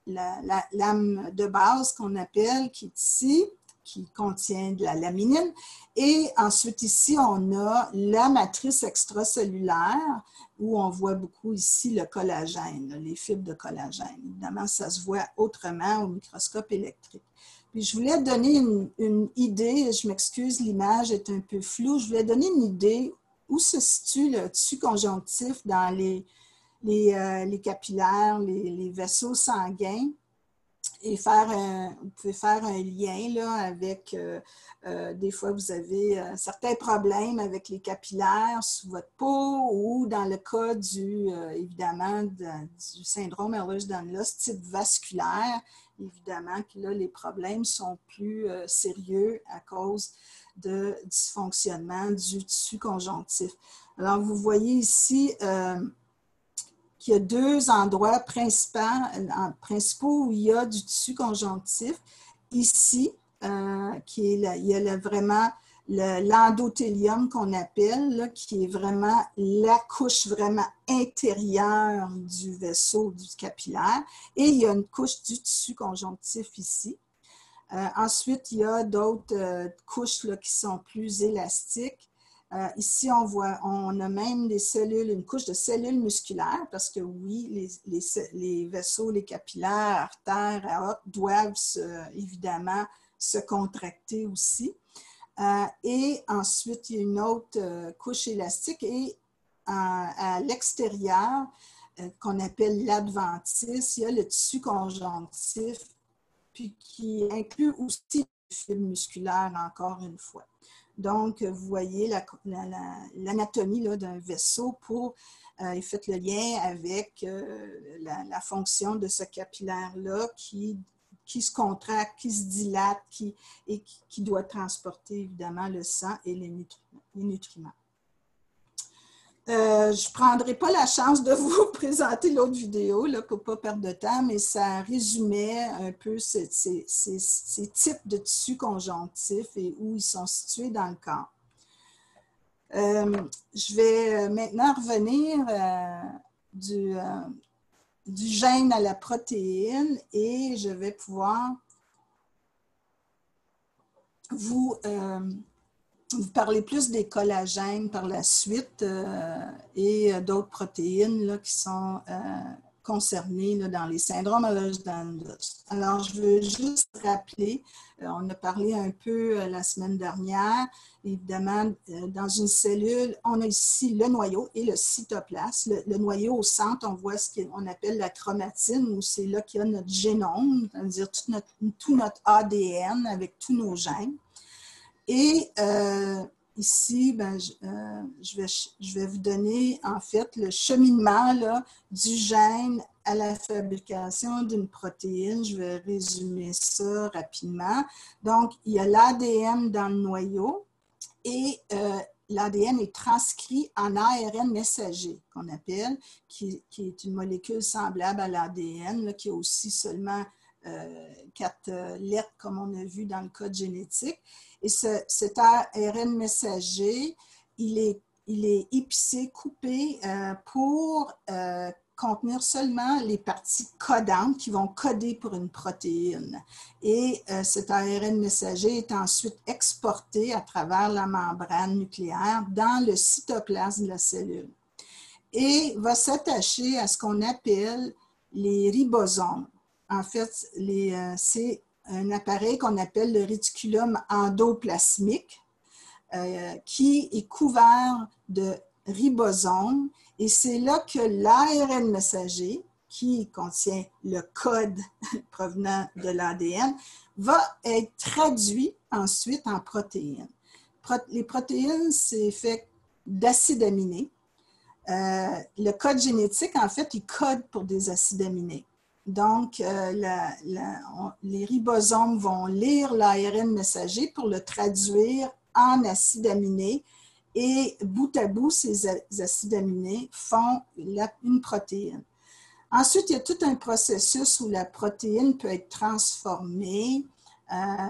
lame de base qu'on appelle, qui est ici, qui contient de la laminine. Et ensuite, ici, on a la matrice extracellulaire, où on voit beaucoup ici le collagène, les fibres de collagène. Évidemment, ça se voit autrement au microscope électrique. Puis je voulais donner une idée, je m'excuse, l'image est un peu floue, je voulais donner une idée où se situe le tissu conjonctif dans les capillaires, les vaisseaux sanguins. Et vous pouvez faire un lien là, avec, des fois vous avez certains problèmes avec les capillaires sous votre peau ou dans le cas évidemment, du syndrome Ehlers-Danlos type vasculaire, évidemment que là, les problèmes sont plus sérieux à cause de dysfonctionnement du tissu conjonctif. Alors, vous voyez ici qu'il y a deux endroits principaux où il y a du tissu conjonctif. Ici, il y a vraiment l'endothélium qu'on appelle, là, qui est vraiment la couche vraiment intérieure du vaisseau du capillaire. Et il y a une couche du tissu conjonctif ici. Ensuite, il y a d'autres couches là, qui sont plus élastiques. Ici, on a même une couche de cellules musculaires parce que oui, les vaisseaux, les capillaires, artères, aortes doivent évidemment se contracter aussi. Et ensuite, il y a une autre couche élastique et à l'extérieur, qu'on appelle l'adventice, il y a le tissu conjonctif, puis qui inclut aussi les fibres musculaires encore une fois. Donc, vous voyez l'anatomie d'un vaisseau pour, et faites le lien avec la fonction de ce capillaire-là qui se contracte, qui se dilate et qui doit transporter évidemment le sang et les nutriments. Je ne prendrai pas la chance de vous présenter l'autre vidéo là, pour ne pas perdre de temps, mais ça résumait un peu ces types de tissus conjonctifs et où ils sont situés dans le corps. Je vais maintenant revenir du gène à la protéine et je vais pouvoir vous parler plus des collagènes par la suite et d'autres protéines là, qui sont concernées là, dans les syndromes Ehlers-Danlos. Alors, je veux juste rappeler, on a parlé un peu la semaine dernière, évidemment, dans une cellule, on a ici le noyau et le cytoplasme. Le noyau au centre, on voit ce qu'on appelle la chromatine, où c'est là qu'il y a notre génome, c'est-à-dire tout notre ADN avec tous nos gènes. Et ici, ben, je vais vous donner en fait le cheminement là, du gène à la fabrication d'une protéine. Je vais résumer ça rapidement. Donc, il y a l'ADN dans le noyau et l'ADN est transcrit en ARN messager, qu'on appelle, qui est une molécule semblable à l'ADN, qui a aussi seulement 4 lettres, comme on a vu dans le code génétique. Et cet ARN messager, il est épicé, coupé pour contenir seulement les parties codantes qui vont coder pour une protéine. Et cet ARN messager est ensuite exporté à travers la membrane nucléaire dans le cytoplasme de la cellule et va s'attacher à ce qu'on appelle les ribosomes. En fait, c'est un appareil qu'on appelle le réticulum endoplasmique qui est couvert de ribosomes et c'est là que l'ARN messager, qui contient le code provenant de l'ADN, va être traduit ensuite en protéines. Les protéines, c'est fait d'acides aminés. Le code génétique, en fait, il code pour des acides aminés. Donc, les ribosomes vont lire l'ARN messager pour le traduire en acides aminés et bout à bout, ces acides aminés font une protéine. Ensuite, il y a tout un processus où la protéine peut être transformée,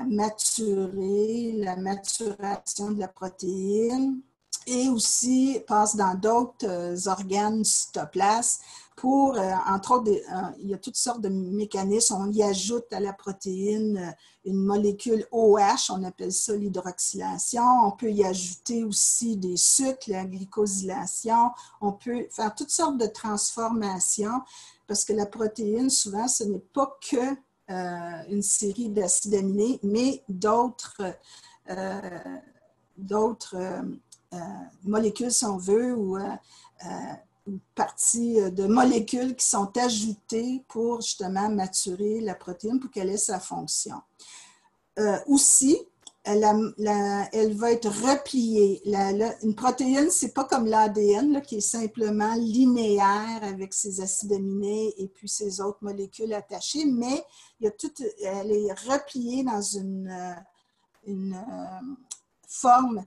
maturée, la maturation de la protéine, et aussi passe dans d'autres organes du cytoplasme pour, entre autres, il y a toutes sortes de mécanismes. On y ajoute à la protéine une molécule OH, on appelle ça l'hydroxylation. On peut y ajouter aussi des sucres, la glycosylation. On peut faire toutes sortes de transformations parce que la protéine, souvent, ce n'est pas que une série d'acides aminés, mais d'autres molécules, si on veut, ou parties de molécules qui sont ajoutées pour justement maturer la protéine pour qu'elle ait sa fonction. Aussi, elle va être repliée. Une protéine, ce n'est pas comme l'ADN qui est simplement linéaire avec ses acides aminés et puis ses autres molécules attachées, mais elle est repliée dans une forme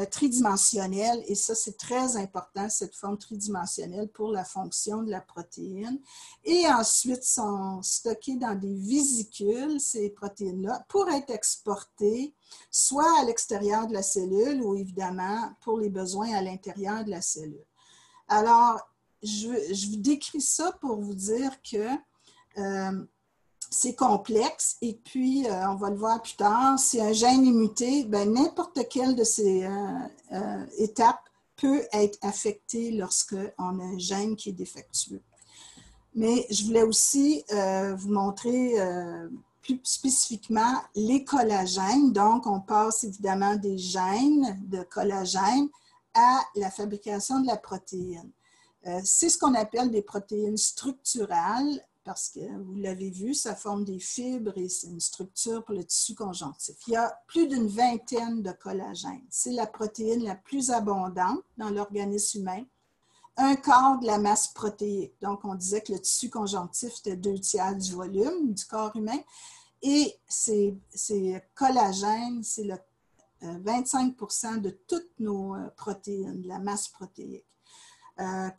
tridimensionnelle, et ça, c'est très important, cette forme tridimensionnelle pour la fonction de la protéine. Et ensuite, sont stockées dans des vésicules, ces protéines-là, pour être exportées, soit à l'extérieur de la cellule ou évidemment pour les besoins à l'intérieur de la cellule. Alors, je vous décris ça pour vous dire que c'est complexe et puis, on va le voir plus tard, si un gène est muté, n'importe quelle de ces étapes peut être affectée lorsqu'on a un gène qui est défectueux. Mais je voulais aussi vous montrer plus spécifiquement les collagènes. Donc, on passe évidemment des gènes de collagène à la fabrication de la protéine. C'est ce qu'on appelle des protéines structurales, parce que vous l'avez vu, ça forme des fibres et c'est une structure pour le tissu conjonctif. Il y a plus d'une vingtaine de collagènes. C'est la protéine la plus abondante dans l'organisme humain. 1/4 de la masse protéique. Donc, on disait que le tissu conjonctif était 2/3 du volume du corps humain. Et ces collagènes, c'est 25% de toutes nos protéines, de la masse protéique.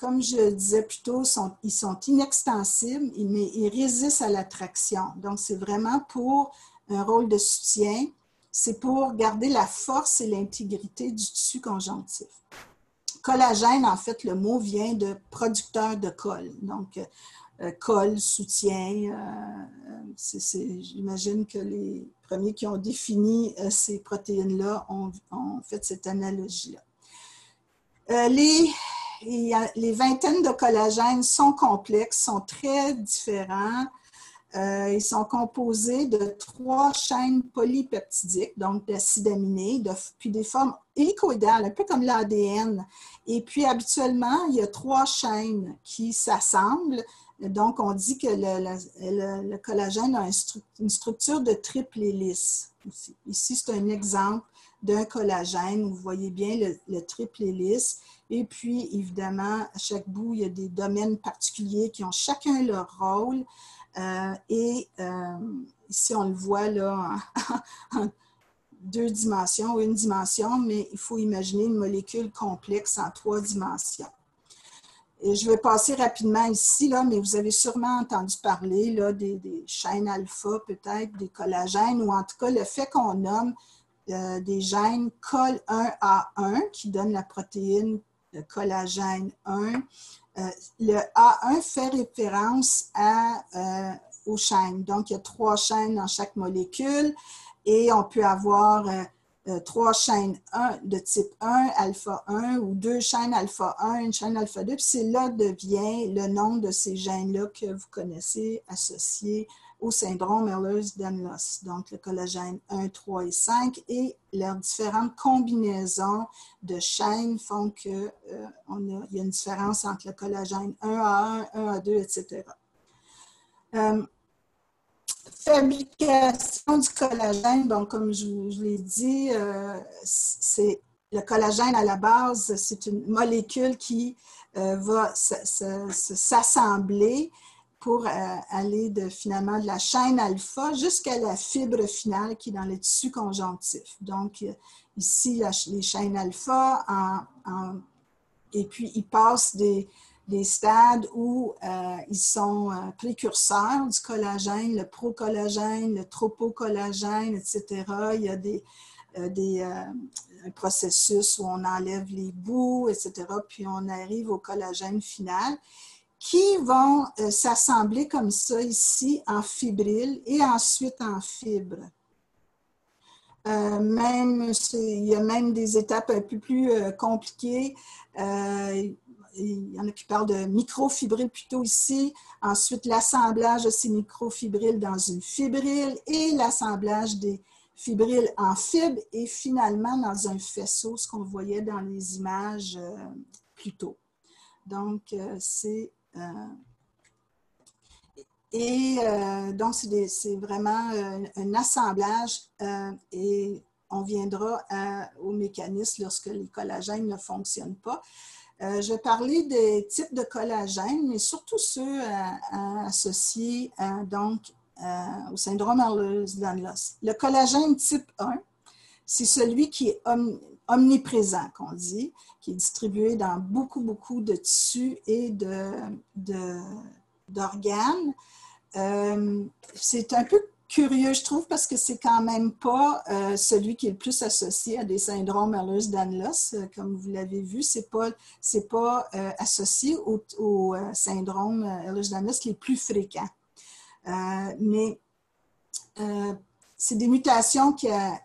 Comme je disais plus tôt, ils sont inextensibles, mais ils résistent à l'attraction. Donc, c'est vraiment pour un rôle de soutien. C'est pour garder la force et l'intégrité du tissu conjonctif. Collagène, en fait, le mot vient de producteur de colle. Donc, colle, soutien, j'imagine que les premiers qui ont défini ces protéines-là ont fait cette analogie-là. Les vingtaines de collagènes sont complexes, sont très différents. Ils sont composés de 3 chaînes polypeptidiques, donc d'acides aminés, puis des formes hélicoïdales, un peu comme l'ADN. Et puis, habituellement, il y a 3 chaînes qui s'assemblent. Donc, on dit que le collagène a une structure de triple hélice. Ici, c'est un exemple d'un collagène. Vous voyez bien le triple hélice. Et puis, évidemment, à chaque bout, il y a des domaines particuliers qui ont chacun leur rôle. Ici, on le voit là en 2 dimensions ou 1 dimension, mais il faut imaginer une molécule complexe en 3 dimensions. Et je vais passer rapidement ici, là, mais vous avez sûrement entendu parler là, des chaînes alpha, peut-être, des collagènes, ou en tout cas le fait qu'on nomme des gènes Col1A1 qui donnent la protéine collagène 1. Le A1 fait référence aux chaînes. Donc, il y a 3 chaînes dans chaque molécule et on peut avoir 3 chaînes de type 1, alpha 1, ou 2 chaînes alpha 1, une chaîne alpha 2. Puis c'est là devient le nom de ces gènes-là que vous connaissez associés au syndrome Ehlers-Danlos. Donc, le collagène 1, 3 et 5 et leurs différentes combinaisons de chaînes font qu'il y a une différence entre le collagène 1A1, 1A2, etc. Fabrication du collagène, donc comme je l'ai dit, c'est le collagène à la base, c'est une molécule qui va s'assembler pour aller finalement de la chaîne alpha jusqu'à la fibre finale qui est dans le tissu conjonctif. Donc ici, les chaînes alpha, et puis ils passent des stades où ils sont précurseurs du collagène, le procollagène, le tropocollagène, etc. Il y a un processus où on enlève les bouts, etc. Puis on arrive au collagène final qui vont s'assembler comme ça ici en fibrille et ensuite en fibres. Il y a même des étapes un peu plus compliquées. Il y en a qui parlent de microfibrilles plutôt ici. Ensuite, l'assemblage de ces microfibrilles dans une fibrille et l'assemblage des fibrilles en fibres et finalement dans un faisceau, ce qu'on voyait dans les images plus tôt. Donc, c'est vraiment un assemblage et on viendra au mécanisme lorsque les collagènes ne fonctionnent pas. Je vais parler des types de collagènes, mais surtout ceux associés au syndrome Ehlers-Danlos. Le collagène type 1, c'est celui qui est omniprésent, qu'on dit, qui est distribué dans beaucoup de tissus et d'organes. C'est un peu curieux, je trouve, parce que c'est quand même pas celui qui est le plus associé à des syndromes Ehlers-Danlos. Comme vous l'avez vu, c'est pas associé aux syndromes Ehlers-Danlos les plus fréquents. Mais c'est des mutations qu'il y a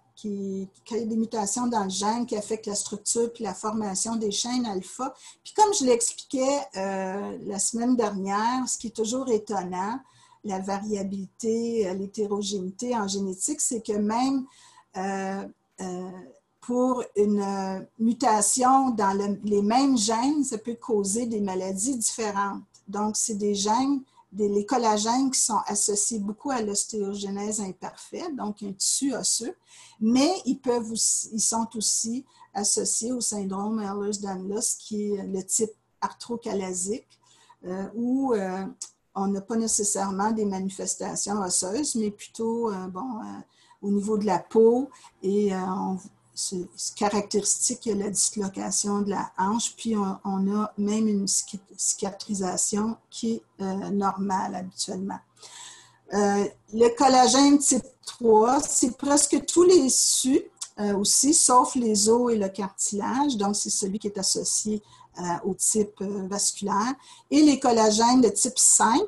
des mutations dans le gène qui affectent la structure puis la formation des chaînes alpha. Puis comme je l'expliquais la semaine dernière, ce qui est toujours étonnant, la variabilité, l'hétérogénéité en génétique, c'est que même pour une mutation dans les mêmes gènes, ça peut causer des maladies différentes. Donc, c'est des gènes, les collagènes qui sont associés beaucoup à l'ostéogenèse imparfaite, donc un tissu osseux, mais ils sont aussi associés au syndrome Ehlers-Danlos, qui est le type arthrocalasique, où on n'a pas nécessairement des manifestations osseuses, mais plutôt au niveau de la peau et c'est caractéristique, il y a la dislocation de la hanche, puis on a même une cicatrisation qui est normale habituellement. Le collagène type 3, c'est presque tous les tissus aussi, sauf les os et le cartilage, donc c'est celui qui est associé au type vasculaire, et les collagènes de type 5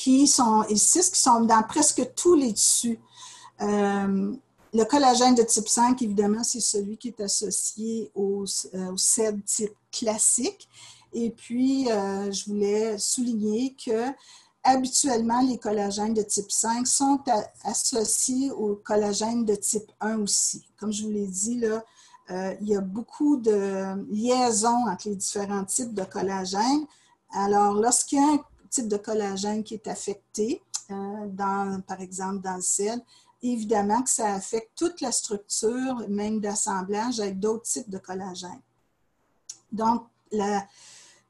et 6 qui sont dans presque tous les tissus. Le collagène de type 5, évidemment, c'est celui qui est associé au SED type classique. Et puis, je voulais souligner que habituellement, les collagènes de type 5 sont associés au collagène de type 1 aussi. Comme je vous l'ai dit, là, il y a beaucoup de liaisons entre les différents types de collagène. Alors, lorsqu'il y a un type de collagène qui est affecté, par exemple dans le SED, évidemment que ça affecte toute la structure, même d'assemblage, avec d'autres types de collagène. Donc,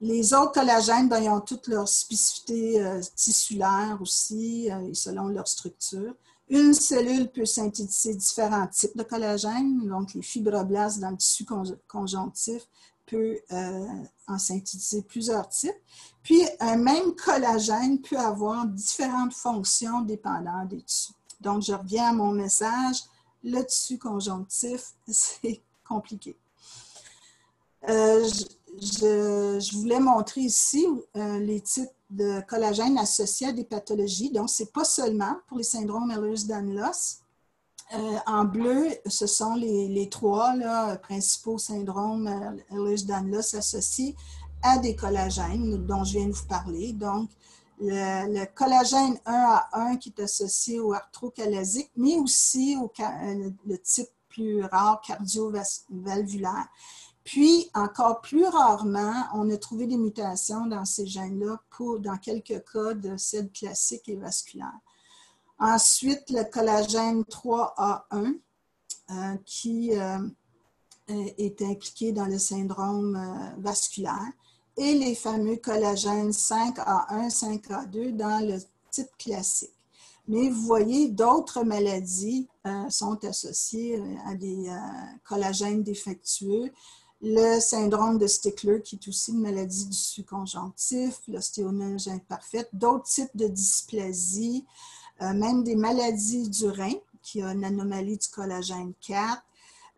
les autres collagènes, ils ont toutes leurs spécificités tissulaires aussi, selon leur structure. Une cellule peut synthétiser différents types de collagène, donc les fibroblastes dans le tissu conjonctif peut en synthétiser plusieurs types. Puis, un même collagène peut avoir différentes fonctions dépendant des tissus. Donc, je reviens à mon message. Le tissu conjonctif, c'est compliqué. Je voulais montrer ici les types de collagène associés à des pathologies. Donc, ce n'est pas seulement pour les syndromes Ehlers-Danlos. En bleu, ce sont les trois principaux syndromes Ehlers-Danlos associés à des collagènes dont je viens de vous parler. Donc, le collagène 1A1 qui est associé au arthrocalasique, mais aussi le type plus rare cardio-valvulaire. Puis, encore plus rarement, on a trouvé des mutations dans ces gènes-là dans quelques cas de SED classique et vasculaire. Ensuite, le collagène 3A1 qui est impliqué dans le syndrome vasculaire et les fameux collagènes 5A1, 5A2 dans le type classique. Mais vous voyez, d'autres maladies sont associées à des collagènes défectueux. Le syndrome de Stickler, qui est aussi une maladie du tissu conjonctif, l'ostéonose imparfaite, d'autres types de dysplasie, même des maladies du rein, qui a une anomalie du collagène 4.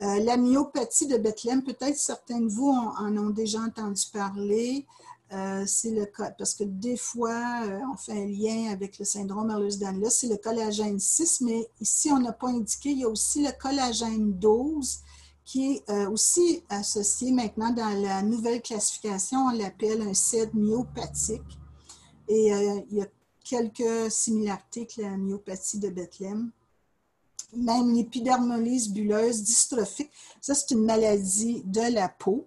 La myopathie de Bethléem, peut-être certains de vous en ont déjà entendu parler. C'est le cas, parce que des fois, on fait un lien avec le syndrome Ehlers-Danlos, c'est le collagène 6, mais ici, on n'a pas indiqué, il y a aussi le collagène 12, qui est aussi associé maintenant dans la nouvelle classification, on l'appelle un SED myopathique. Et il y a quelques similarités avec la myopathie de Bethléem. Même l'épidermolyse bulleuse dystrophique, ça c'est une maladie de la peau.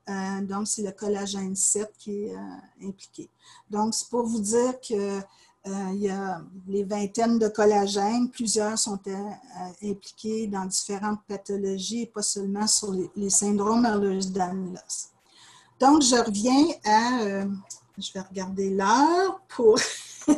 Donc, c'est le collagène 7 qui est impliqué. Donc, c'est pour vous dire que il y a les vingtaines de collagènes, plusieurs sont impliqués dans différentes pathologies et pas seulement sur les syndromes Ehlers-Danlos. Donc, je reviens à, je vais regarder l'heure pour,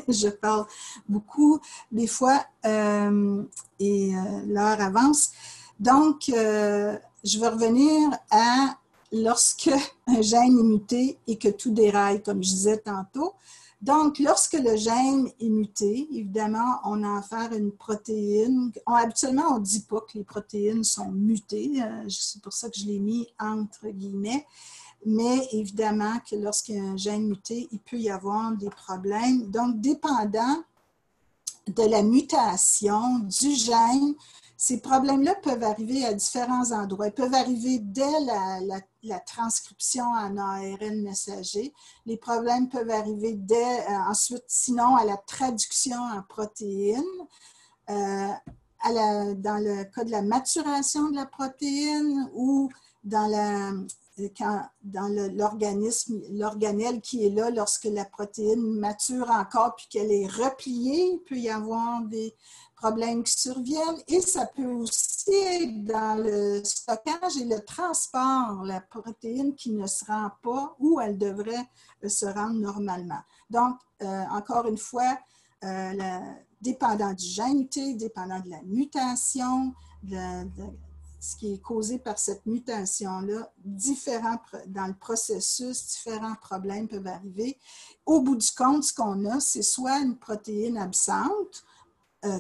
je parle beaucoup des fois et l'heure avance. Donc, je vais revenir à lorsque un gène est muté et que tout déraille, comme je disais tantôt. Donc, lorsque le gène est muté, évidemment, on a affaire à une protéine. Habituellement, on ne dit pas que les protéines sont mutées. C'est pour ça que je l'ai mis entre guillemets. Mais évidemment que lorsqu'il y a un gène muté, il peut y avoir des problèmes. Donc, dépendant de la mutation du gène, ces problèmes-là peuvent arriver à différents endroits. Ils peuvent arriver dès la transcription en ARN messager. Les problèmes peuvent arriver ensuite, sinon, à la traduction en protéines. Dans le cas de la maturation de la protéine ou dans l'organisme, l'organelle qui est là lorsque la protéine mature encore puis qu'elle est repliée, il peut y avoir des problèmes qui surviennent et ça peut aussi être dans le stockage et le transport, la protéine qui ne se rend pas où elle devrait se rendre normalement. Donc, encore une fois, dépendant du gène muté, dépendant de la mutation, ce qui est causé par cette mutation-là, dans le processus, différents problèmes peuvent arriver. Au bout du compte, ce qu'on a, c'est soit une protéine absente,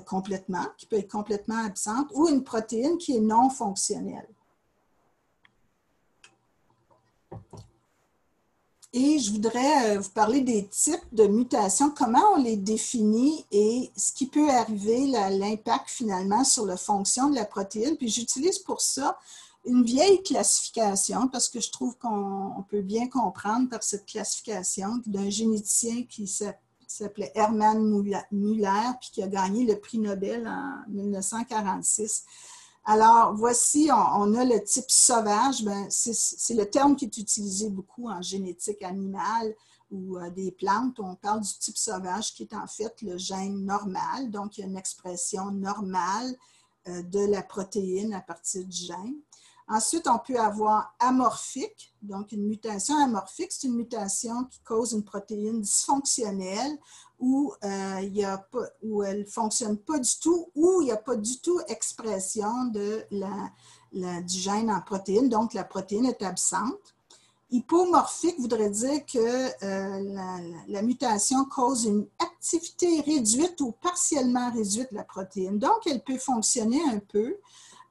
complètement, qui peut être complètement absente, ou une protéine qui est non fonctionnelle. Et je voudrais vous parler des types de mutations, comment on les définit et ce qui peut arriver, l'impact finalement sur la fonction de la protéine. Puis j'utilise pour ça une vieille classification parce que je trouve qu'on peut bien comprendre par cette classification d'un généticien qui s'appelait Hermann Müller puis qui a gagné le prix Nobel en 1946. Alors, voici, on a le type sauvage. C'est le terme qui est utilisé beaucoup en génétique animale ou des plantes. On parle du type sauvage qui est en fait le gène normal. Donc, il y a une expression normale de la protéine à partir du gène. Ensuite, on peut avoir amorphique. Donc, une mutation amorphique, c'est une mutation qui cause une protéine dysfonctionnelle où elle ne fonctionne pas du tout, où il n'y a pas du tout expression du gène en protéine, donc la protéine est absente. Hypomorphique voudrait dire que la mutation cause une activité réduite ou partiellement réduite de la protéine. Donc, elle peut fonctionner un peu.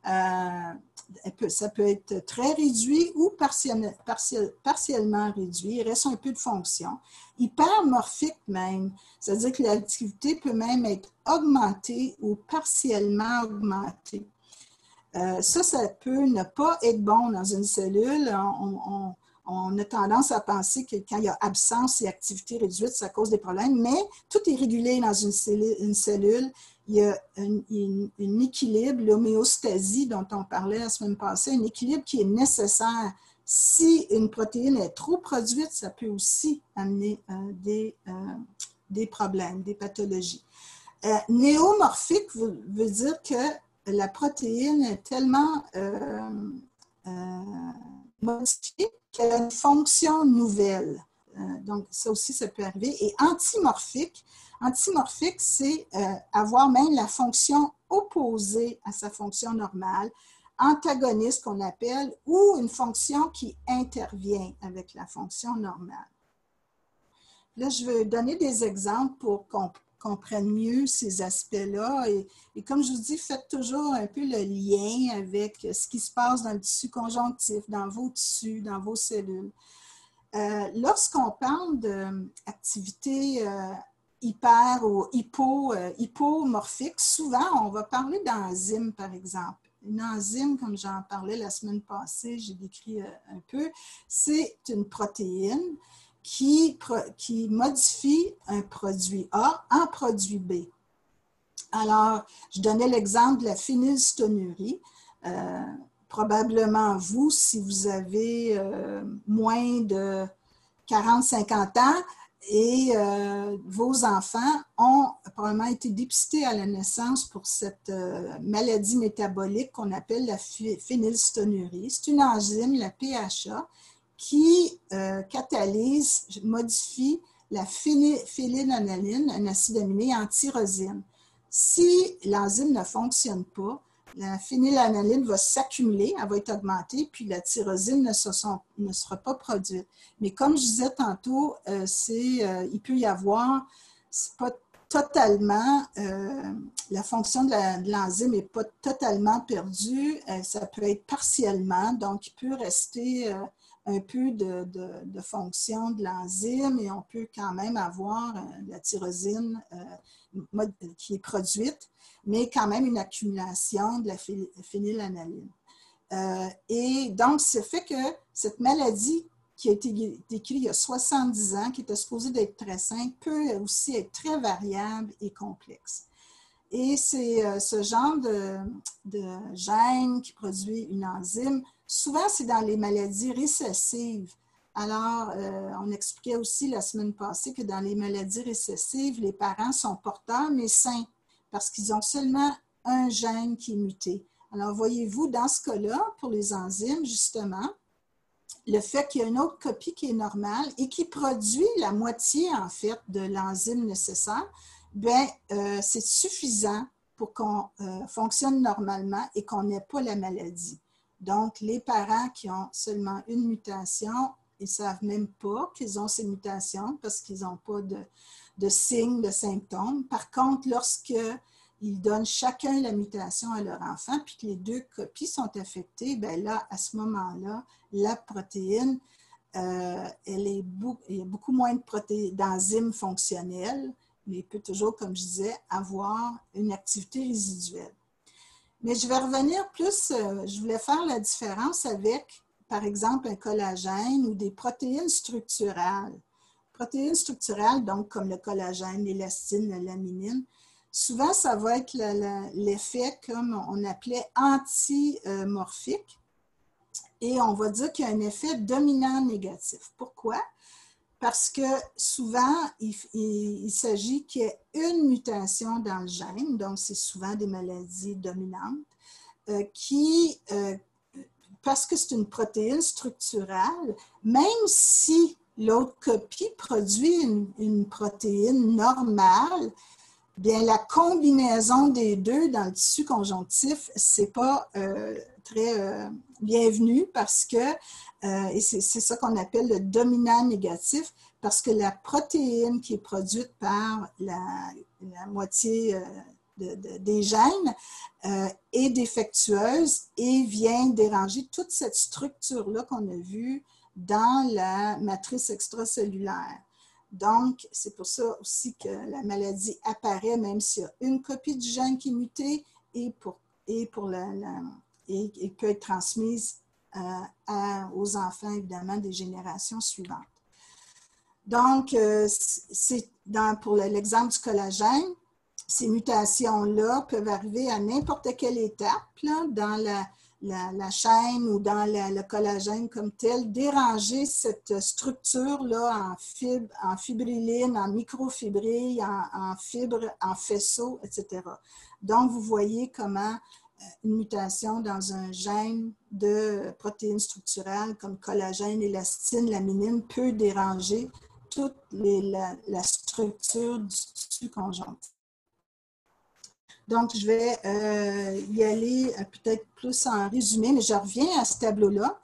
Ça peut être très réduit ou partiellement réduit. Il reste un peu de fonction. Hypermorphique même, c'est-à-dire que l'activité peut même être augmentée ou partiellement augmentée. Ça peut ne pas être bon dans une cellule. On a tendance à penser que quand il y a absence et activité réduite, ça cause des problèmes, mais tout est régulé dans une cellule. Il y a un équilibre, l'homéostasie dont on parlait la semaine passée, un équilibre qui est nécessaire. Si une protéine est trop produite, ça peut aussi amener des problèmes, des pathologies. Néomorphique veut dire que la protéine est tellement modifiée qu'elle a une fonction nouvelle. Donc, ça aussi, ça peut arriver. Et antimorphique, c'est avoir même la fonction opposée à sa fonction normale, antagoniste qu'on appelle, ou une fonction qui intervient avec la fonction normale. Là, je vais donner des exemples pour qu'on comprenne mieux ces aspects-là. Et comme je vous dis, faites toujours un peu le lien avec ce qui se passe dans le tissu conjonctif, dans vos tissus, dans vos cellules. Lorsqu'on parle d'activité hyper ou hypomorphique, souvent, on va parler d'enzymes, par exemple. Une enzyme, comme j'en parlais la semaine passée, j'ai décrit un peu, c'est une protéine qui modifie un produit A en produit B. Alors, je donnais l'exemple de la phénylsitonurie. Probablement vous, si vous avez moins de 40-50 ans et vos enfants ont probablement été dépistés à la naissance pour cette maladie métabolique qu'on appelle la phénylsitonurie. C'est une enzyme, la PHA, qui catalyse, modifie la phénylalalanine, un acide aminé, en tyrosine. Si l'enzyme ne fonctionne pas, la phénylalalanine va s'accumuler, elle va être augmentée, puis la tyrosine ne sera pas produite. Mais comme je disais tantôt, il peut y avoir, c'est pas totalement, la fonction de l'enzyme n'est pas totalement perdue, ça peut être partiellement, donc il peut rester un peu de fonction de l'enzyme et on peut quand même avoir la tyrosine qui est produite, mais quand même une accumulation de la phénylalalanine. Et donc, ça fait que cette maladie qui a été décrite il y a 70 ans, qui était supposée d'être très simple, peut aussi être très variable et complexe. Et c'est ce genre de gène qui produit une enzyme. Souvent, c'est dans les maladies récessives. Alors, on expliquait aussi la semaine passée que dans les maladies récessives, les parents sont porteurs, mais sains, parce qu'ils ont seulement un gène qui est muté. Alors, voyez-vous, dans ce cas-là, pour les enzymes, justement, le fait qu'il y a une autre copie qui est normale et qui produit la moitié, en fait, de l'enzyme nécessaire, bien, c'est suffisant pour qu'on fonctionne normalement et qu'on n'ait pas la maladie. Donc, les parents qui ont seulement une mutation, ils ne savent même pas qu'ils ont ces mutations parce qu'ils n'ont pas de signes, de symptômes. Par contre, lorsqu'ils donnent chacun la mutation à leur enfant puis que les deux copies sont affectées, bien là, à ce moment-là, la protéine, il y a beaucoup moins d'enzymes fonctionnelles, mais il peut toujours, comme je disais, avoir une activité résiduelle. Mais je vais revenir plus, je voulais faire la différence avec, par exemple, un collagène ou des protéines structurales. Protéines structurales, donc comme le collagène, l'élastine, la laminine, souvent ça va être l'effet comme on appelait antimorphique et on va dire qu'il y a un effet dominant négatif. Pourquoi? Parce que souvent, il s'agit qu'il y ait une mutation dans le gène, donc c'est souvent des maladies dominantes, parce que c'est une protéine structurale, même si l'autre copie produit une protéine normale, bien la combinaison des deux dans le tissu conjonctif, ce n'est pas très bienvenu parce que Et c'est ça qu'on appelle le dominant négatif, parce que la protéine qui est produite par la moitié des gènes est défectueuse et vient déranger toute cette structure-là qu'on a vue dans la matrice extracellulaire. Donc, c'est pour ça aussi que la maladie apparaît, même s'il y a une copie du gène qui est mutée et peut être transmise aux enfants, évidemment, des générations suivantes. Donc, pour l'exemple du collagène, ces mutations-là peuvent arriver à n'importe quelle étape là, dans la chaîne ou dans le collagène comme tel, déranger cette structure-là en fibrilline, en microfibrilles, en fibres, en faisceaux, etc. Donc, vous voyez comment une mutation dans un gène de protéines structurelles comme collagène, élastine, laminine peut déranger toute la structure du tissu conjonctif. Donc, je vais y aller peut-être plus en résumé, mais je reviens à ce tableau-là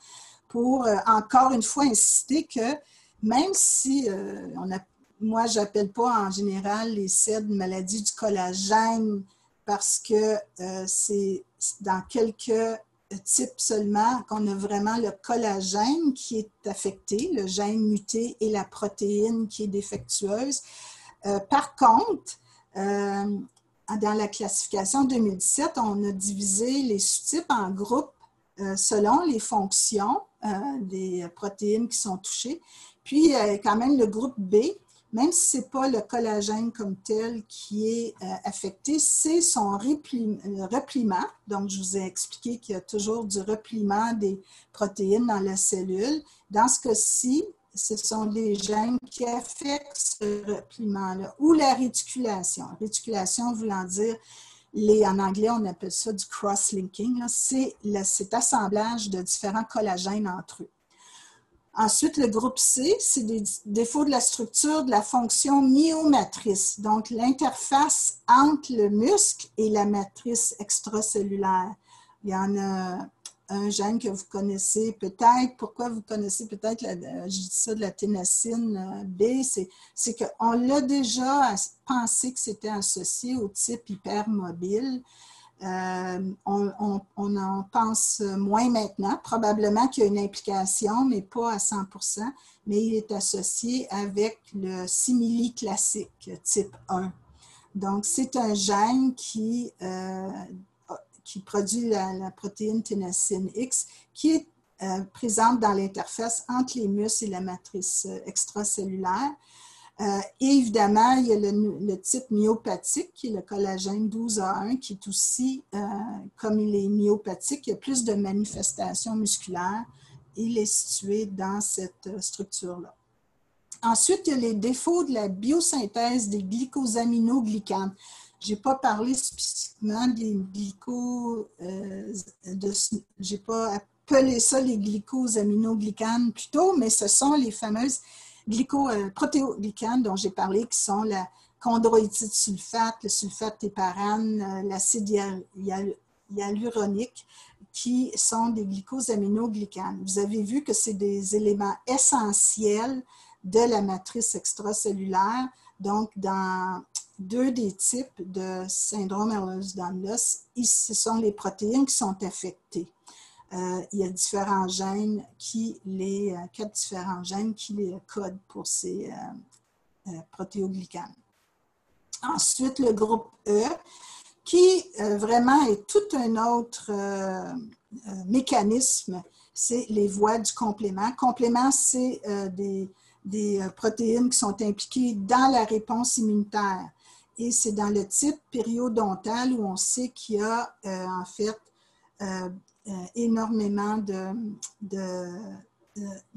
pour encore une fois insister que même si moi, je n'appelle pas en général les CED maladie du collagène parce que c'est dans quelques types seulement qu'on a vraiment le collagène qui est affecté, le gène muté et la protéine qui est défectueuse. Par contre, dans la classification 2017, on a divisé les sous-types en groupes selon les fonctions des protéines qui sont touchées. Puis, quand même, le groupe B, même si ce n'est pas le collagène comme tel qui est affecté, c'est son repliement. Donc, je vous ai expliqué qu'il y a toujours du repliement des protéines dans la cellule. Dans ce cas-ci, ce sont des gènes qui affectent ce repliement-là, ou la réticulation. Réticulation voulant dire, en anglais, on appelle ça du cross-linking. C'est cet assemblage de différents collagènes entre eux. Ensuite, le groupe C, c'est des défauts de la structure de la fonction myomatrice, donc l'interface entre le muscle et la matrice extracellulaire. Il y en a un gène que vous connaissez peut-être. Pourquoi vous connaissez peut-être, je dis ça, de la ténacine B, c'est qu'on l'a déjà pensé que c'était associé au type hypermobile. On en pense moins maintenant. Probablement qu'il y a une implication, mais pas à 100%, mais il est associé avec le simili classique type 1. Donc, c'est un gène qui produit la protéine ténacine X qui est présente dans l'interface entre les muscles et la matrice extracellulaire. Et évidemment, il y a le type myopathique, qui est le collagène 12A1, qui est aussi, comme il est myopathique, il y a plus de manifestations musculaires. Il est situé dans cette structure-là. Ensuite, il y a les défauts de la biosynthèse des glycosaminoglycanes. Je n'ai pas parlé spécifiquement des je n'ai pas appelé ça les glycosaminoglycanes plutôt, mais ce sont les fameuses protéoglycanes dont j'ai parlé, qui sont la chondroïtide sulfate, le sulfate héparane, l'acide hyaluronique, qui sont des glycosaminoglycanes. Vous avez vu que c'est des éléments essentiels de la matrice extracellulaire. Donc, dans deux des types de syndrome Ehlers-Danlos, ce sont les protéines qui sont affectées. Il y a différents gènes quatre différents gènes qui les codent pour ces protéoglycanes. Ensuite, le groupe E, qui vraiment est tout un autre mécanisme, c'est les voies du complément. Complément, c'est des protéines qui sont impliquées dans la réponse immunitaire. Et c'est dans le type périodontal où on sait qu'il y a en fait énormément de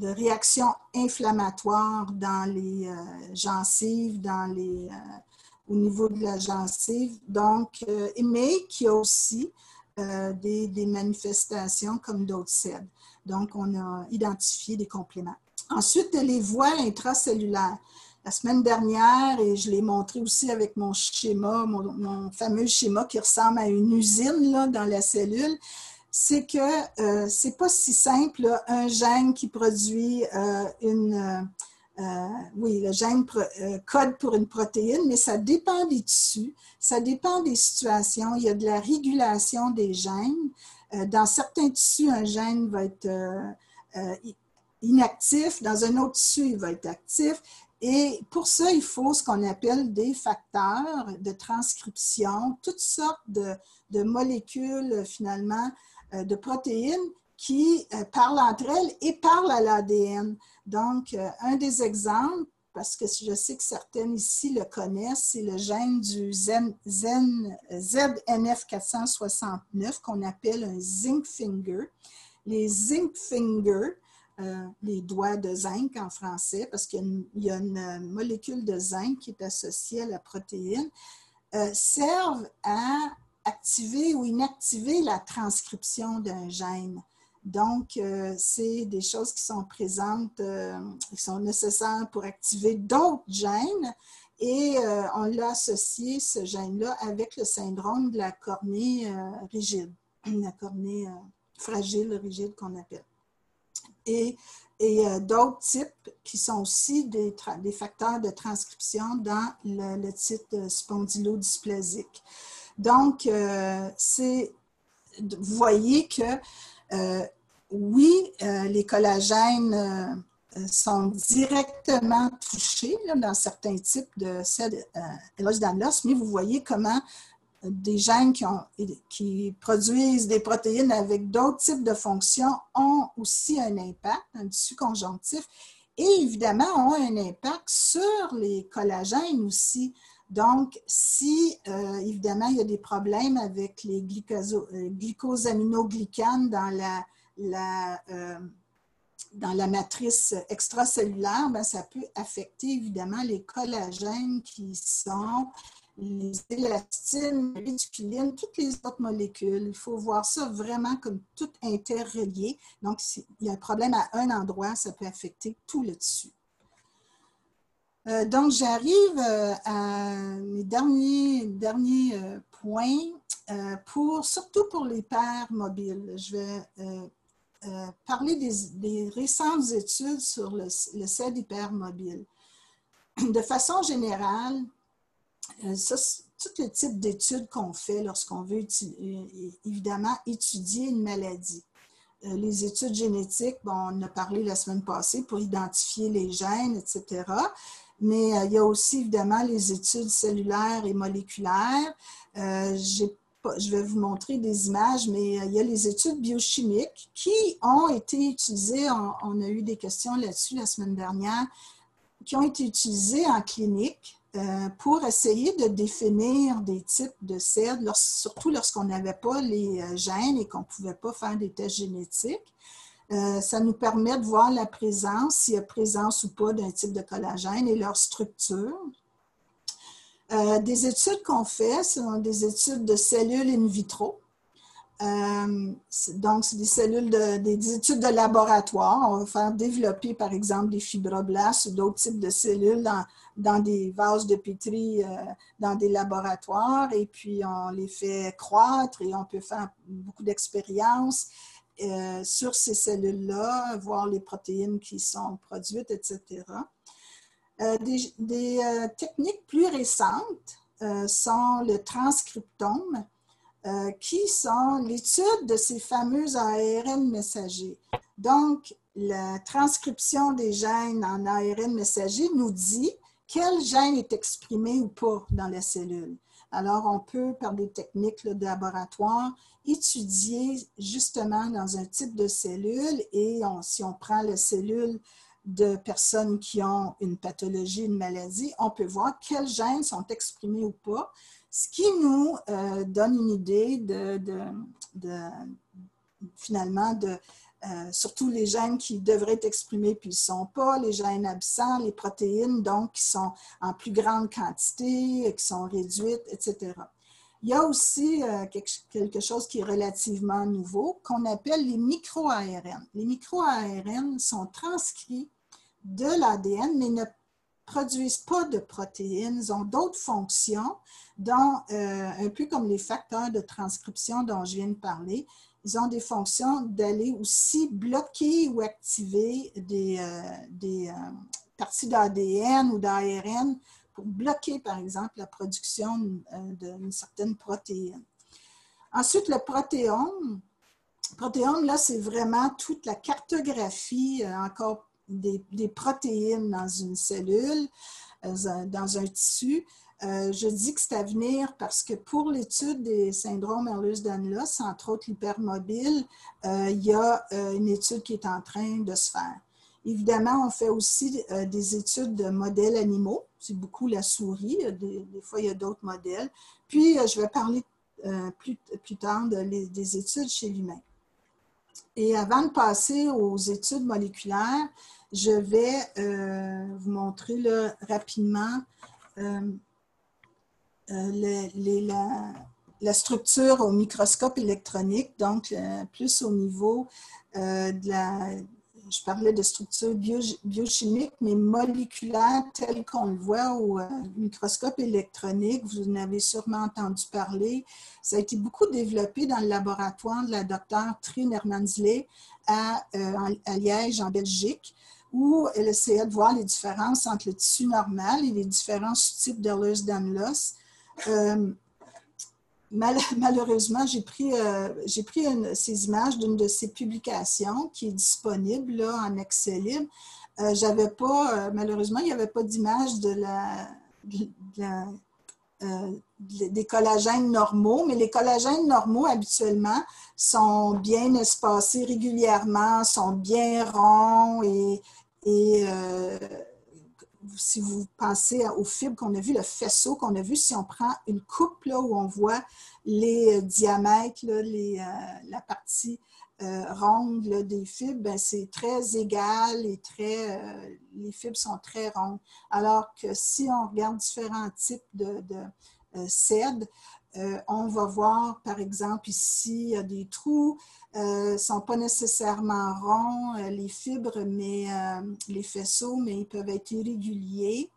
réactions inflammatoires dans les gencives, au niveau de la gencive. Donc, mais qui a aussi des manifestations comme d'autres CED. Donc, on a identifié des compléments. Ensuite, les voies intracellulaires. La semaine dernière, et je l'ai montré aussi avec mon schéma, mon fameux schéma qui ressemble à une usine là, dans la cellule, c'est que c'est pas si simple, là, un gène qui produit oui, le gène code pour une protéine, mais ça dépend des tissus, ça dépend des situations. Il y a de la régulation des gènes. Dans certains tissus, un gène va être inactif, dans un autre tissu, il va être actif. Et pour ça, il faut ce qu'on appelle des facteurs de transcription, toutes sortes de molécules, finalement, de protéines qui parlent entre elles et parlent à l'ADN. Donc, un des exemples, parce que je sais que certaines ici le connaissent, c'est le gène du ZNF469 qu'on appelle un zinc finger. Les zinc fingers, les doigts de zinc en français, parce qu'il y a une molécule de zinc qui est associée à la protéine, servent à activer ou inactiver la transcription d'un gène. Donc, c'est des choses qui sont présentes, qui sont nécessaires pour activer d'autres gènes. Et on l'a associé, ce gène-là, avec le syndrome de la cornée rigide, la cornée fragile, rigide qu'on appelle. Et d'autres types qui sont aussi des facteurs de transcription dans le type spondylodysplasique. Donc, vous voyez que oui, les collagènes sont directement touchés là, dans certains types de cellules Ehlers-Danlos, mais vous voyez comment des gènes qui produisent des protéines avec d'autres types de fonctions ont aussi un impact, un tissu conjonctif, et évidemment ont un impact sur les collagènes aussi. Donc, si évidemment il y a des problèmes avec les glycosaminoglycanes dans la matrice extracellulaire, bien, ça peut affecter évidemment les collagènes qui sont les élastines, les réticulines, toutes les autres molécules. Il faut voir ça vraiment comme tout interrelié. Donc, s'il y a un problème à un endroit, ça peut affecter tout le tissu. Donc, j'arrive à mes derniers points, surtout pour les paires mobiles. Je vais parler des récentes études sur le CED hypermobile. De façon générale, tout le type d'études qu'on fait lorsqu'on veut évidemment étudier une maladie. Les études génétiques, bon, on en a parlé la semaine passée pour identifier les gènes, etc. Mais il y a aussi évidemment les études cellulaires et moléculaires. Je vais vous montrer des images, mais il y a les études biochimiques qui ont été utilisées, on a eu des questions là-dessus la semaine dernière, qui ont été utilisées en clinique pour essayer de définir des types de cellules, surtout lorsqu'on n'avait pas les gènes et qu'on ne pouvait pas faire des tests génétiques. Ça nous permet de voir la présence, s'il y a présence ou pas d'un type de collagène et leur structure. Des études qu'on fait, ce sont des études de cellules in vitro. Donc, c'est des études de laboratoire. On va faire développer, par exemple, des fibroblastes ou d'autres types de cellules dans des vases de Petri, dans des laboratoires, et puis on les fait croître et on peut faire beaucoup d'expériences sur ces cellules-là, voir les protéines qui sont produites, etc. Des techniques plus récentes sont le transcriptome, qui sont l'étude de ces fameux ARN messagers. Donc, la transcription des gènes en ARN messager nous dit quel gène est exprimé ou pas dans la cellule. Alors, on peut, par des techniques de laboratoire, étudier justement dans un type de cellule et si on prend la cellule de personnes qui ont une pathologie, une maladie, on peut voir quels gènes sont exprimés ou pas, ce qui nous donne une idée finalement surtout les gènes qui devraient être exprimés puis ils ne sont pas, les gènes absents, les protéines donc qui sont en plus grande quantité, qui sont réduites, etc. Il y a aussi quelque chose qui est relativement nouveau qu'on appelle les micro-ARN. Les micro-ARN sont transcrits de l'ADN mais ne produisent pas de protéines, ils ont d'autres fonctions, dont, un peu comme les facteurs de transcription dont je viens de parler. ils ont des fonctions d'aller aussi bloquer ou activer des parties d'ADN ou d'ARN pour bloquer, par exemple, la production d'une certaine protéine. Ensuite, le protéome. Le protéome, là, c'est vraiment toute la cartographie encore des protéines dans une cellule, dans un tissu. Je dis que c'est à venir parce que pour l'étude des syndromes Ehlers-Danlos, entre autres l'hypermobile, il y a une étude qui est en train de se faire. Évidemment, on fait aussi des études de modèles animaux. C'est beaucoup la souris. Des fois, il y a d'autres modèles. Puis, je vais parler plus tard des études chez l'humain. Et avant de passer aux études moléculaires, je vais vous montrer là, rapidement la structure au microscope électronique, donc plus au niveau de la... Je parlais de structure biochimique, mais moléculaire, telle qu'on le voit au microscope électronique. Vous en avez sûrement entendu parler. Ça a été beaucoup développé dans le laboratoire de la docteure Trine Hermansley à Liège, en Belgique, où elle essayait de voir les différences entre le tissu normal et les différents sous-types d'Ehlers-Danlos. Malheureusement, j'ai pris ces images d'une de ses publications qui est disponible là, en accès libre. J'avais pas, malheureusement, il n'y avait pas d'image des collagènes normaux, mais les collagènes normaux, habituellement, sont bien espacés régulièrement, sont bien ronds et si vous pensez aux fibres qu'on a vues, le faisceau qu'on a vu, si on prend une coupe là, où on voit les diamètres, là, la partie ronde là, des fibres, c'est très égal et les fibres sont très rondes. Alors que si on regarde différents types de CED, on va voir, par exemple, ici, il y a des trous, ne sont pas nécessairement ronds, les fibres, mais les faisceaux, mais ils peuvent être irréguliers.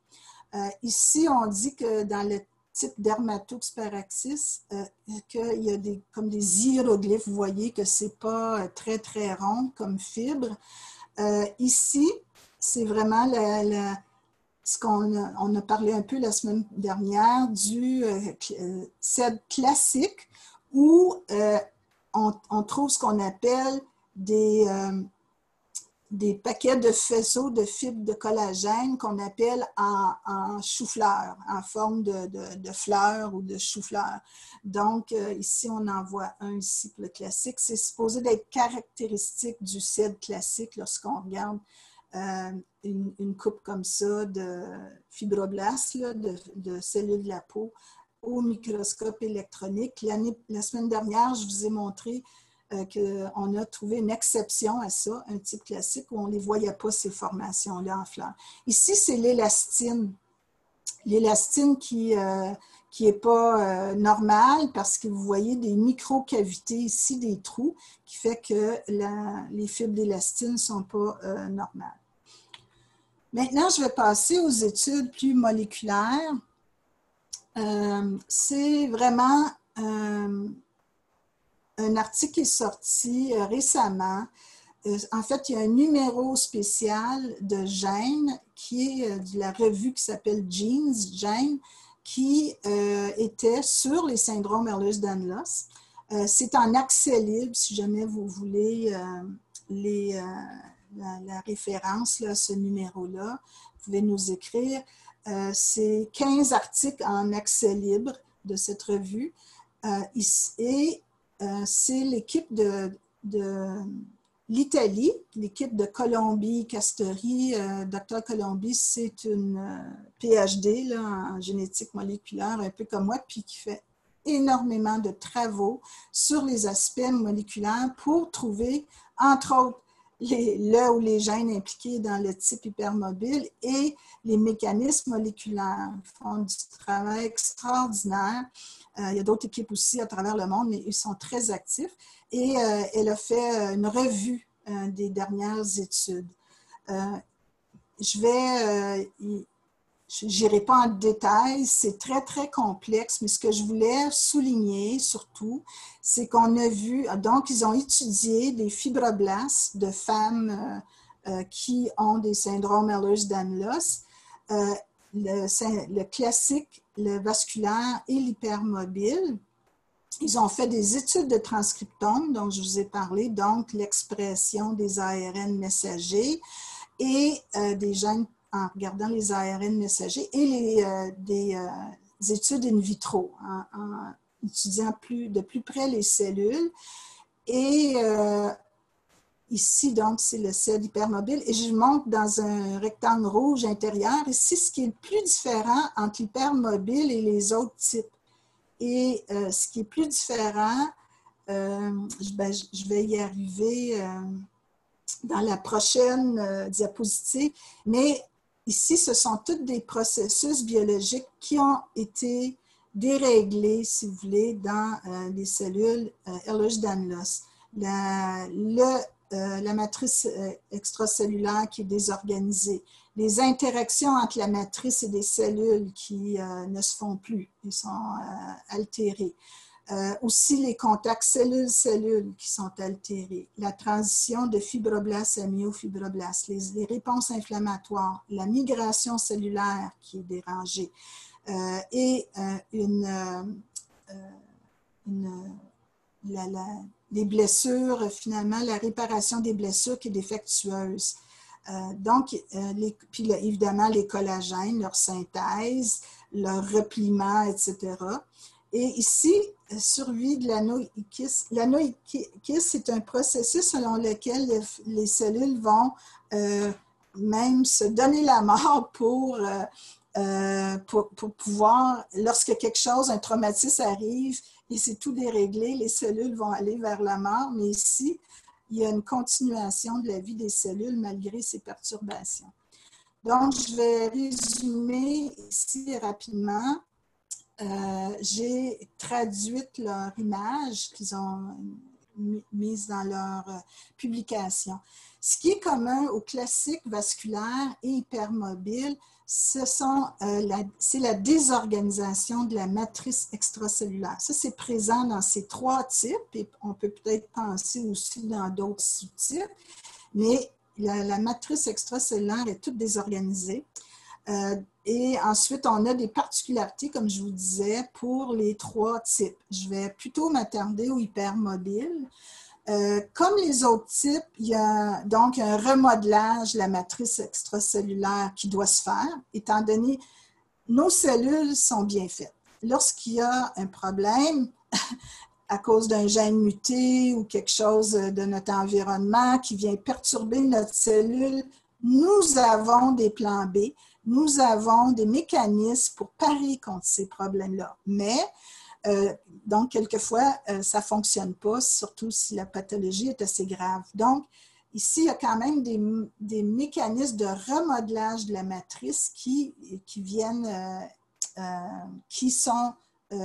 Ici, on dit que dans le type Dermatoxparaxis, qu'il y a comme des hiéroglyphes. Vous voyez que ce n'est pas très, très rond comme fibre. Ici, c'est vraiment ce qu'on a parlé un peu la semaine dernière du CED classique où on trouve ce qu'on appelle des paquets de faisceaux de fibres de collagène qu'on appelle en chou-fleur, en forme de fleurs ou de chou-fleur. Donc, ici, on en voit un ici pour le classique. C'est supposé d'être caractéristique du CED classique lorsqu'on regarde une coupe comme ça de fibroblastes, là, de cellules de la peau au microscope électronique. La semaine dernière, je vous ai montré qu'on a trouvé une exception à ça, un type classique où on ne les voyait pas, ces formations-là en fleurs. Ici, c'est l'élastine. L'élastine qui n'est pas normale parce que vous voyez des micro-cavités ici, des trous, qui fait que les fibres d'élastine ne sont pas normales. Maintenant, je vais passer aux études plus moléculaires. C'est vraiment un article qui est sorti récemment. En fait, il y a un numéro spécial de Gène qui est de la revue qui s'appelle Gène, qui était sur les syndromes Ehlers-Danlos. C'est en accès libre, si jamais vous voulez la référence là, à ce numéro-là. Vous pouvez nous écrire. C'est 15 articles en accès libre de cette revue. Et c'est l'équipe de l'Italie, l'équipe de Colombi Castori. Dr. Colombi, c'est une PhD là, en génétique moléculaire, un peu comme moi, puis qui fait énormément de travaux sur les aspects moléculaires pour trouver, entre autres, le ou les gènes impliqués dans le type hypermobile et les mécanismes moléculaires. Ils font du travail extraordinaire. Il y a d'autres équipes aussi à travers le monde, mais ils sont très actifs. Et elle a fait une revue des dernières études. Je vais je n'irai pas en détail, c'est très, très complexe, mais ce que je voulais souligner surtout, c'est qu'on a vu, donc ils ont étudié des fibroblastes de femmes qui ont des syndromes Ehlers-Danlos, le classique, le vasculaire et l'hypermobile. Ils ont fait des études de transcriptome, dont je vous ai parlé, donc l'expression des ARN messagers et des gènes en regardant les ARN messagers et des études in vitro, en étudiant de plus près les cellules. Et ici, donc, c'est le sel hypermobile. Et je montre dans un rectangle rouge intérieur. Ici, ce qui est le plus différent entre l'hypermobile et les autres types. Et ce qui est plus différent, je vais y arriver dans la prochaine diapositive, mais ici, ce sont tous des processus biologiques qui ont été déréglés, si vous voulez, dans les cellules Ehlers-Danlos. La matrice extracellulaire qui est désorganisée, les interactions entre la matrice et des cellules qui ne se font plus, ils sont altérées. Aussi les contacts cellule-cellule qui sont altérés, la transition de fibroblastes à myofibroblastes, les réponses inflammatoires, la migration cellulaire qui est dérangée et les blessures, finalement, la réparation des blessures qui est défectueuse. Puis évidemment, les collagènes, leur synthèse, leur repliement, etc. Et ici, survie de l'anoïkis. L'anoïkis, c'est un processus selon lequel les cellules vont même se donner la mort pour pouvoir, lorsque quelque chose, un traumatisme arrive et c'est tout déréglé, les cellules vont aller vers la mort. Mais ici, il y a une continuation de la vie des cellules malgré ces perturbations. Donc, je vais résumer ici rapidement. J'ai traduit leur image qu'ils ont mise dans leur publication. Ce qui est commun aux classiques vasculaires et hypermobiles, c'est la désorganisation de la matrice extracellulaire. Ça, c'est présent dans ces trois types et on peut peut-être penser aussi dans d'autres sous-types, mais la matrice extracellulaire est toute désorganisée. Et ensuite, on a des particularités, comme je vous disais, pour les trois types. Je vais plutôt m'attarder aux hypermobiles. Comme les autres types, il y a donc un remodelage de la matrice extracellulaire qui doit se faire, étant donné nos cellules sont bien faites. Lorsqu'il y a un problème à cause d'un gène muté ou quelque chose de notre environnement qui vient perturber notre cellule, nous avons des plans B. Nous avons des mécanismes pour parer contre ces problèmes-là. Mais, donc, quelquefois, ça ne fonctionne pas, surtout si la pathologie est assez grave. Donc, ici, il y a quand même des mécanismes de remodelage de la matrice qui sont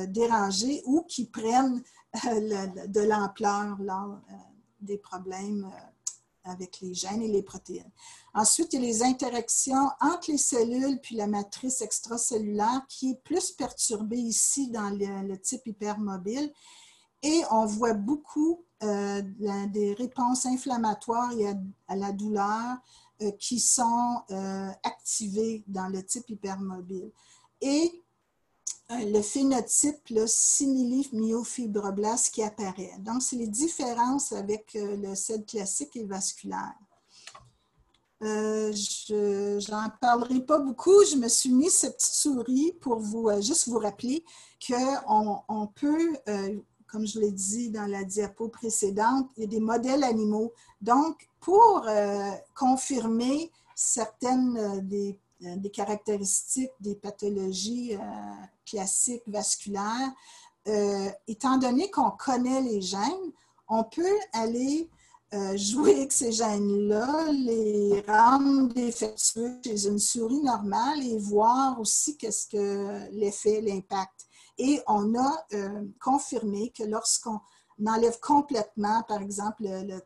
dérangés ou qui prennent de l'ampleur lors des problèmes avec les gènes et les protéines. Ensuite, il y a les interactions entre les cellules puis la matrice extracellulaire qui est plus perturbée ici dans le type hypermobile. Et on voit beaucoup des réponses inflammatoires et à la douleur qui sont activées dans le type hypermobile. Et le phénotype simili-myofibroblaste qui apparaît. Donc, c'est les différences avec le SED classique et vasculaire. Je n'en parlerai pas beaucoup. Je me suis mis cette petite souris pour juste vous rappeler qu'on peut, comme je l'ai dit dans la diapo précédente, il y a des modèles animaux. Donc, pour confirmer certaines des caractéristiques des pathologies classiques vasculaires, étant donné qu'on connaît les gènes, on peut aller jouer avec ces gènes-là, les rendre défectueux chez une souris normale et voir aussi qu'est-ce que l'effet, l'impact. Et on a confirmé que lorsqu'on enlève complètement, par exemple, le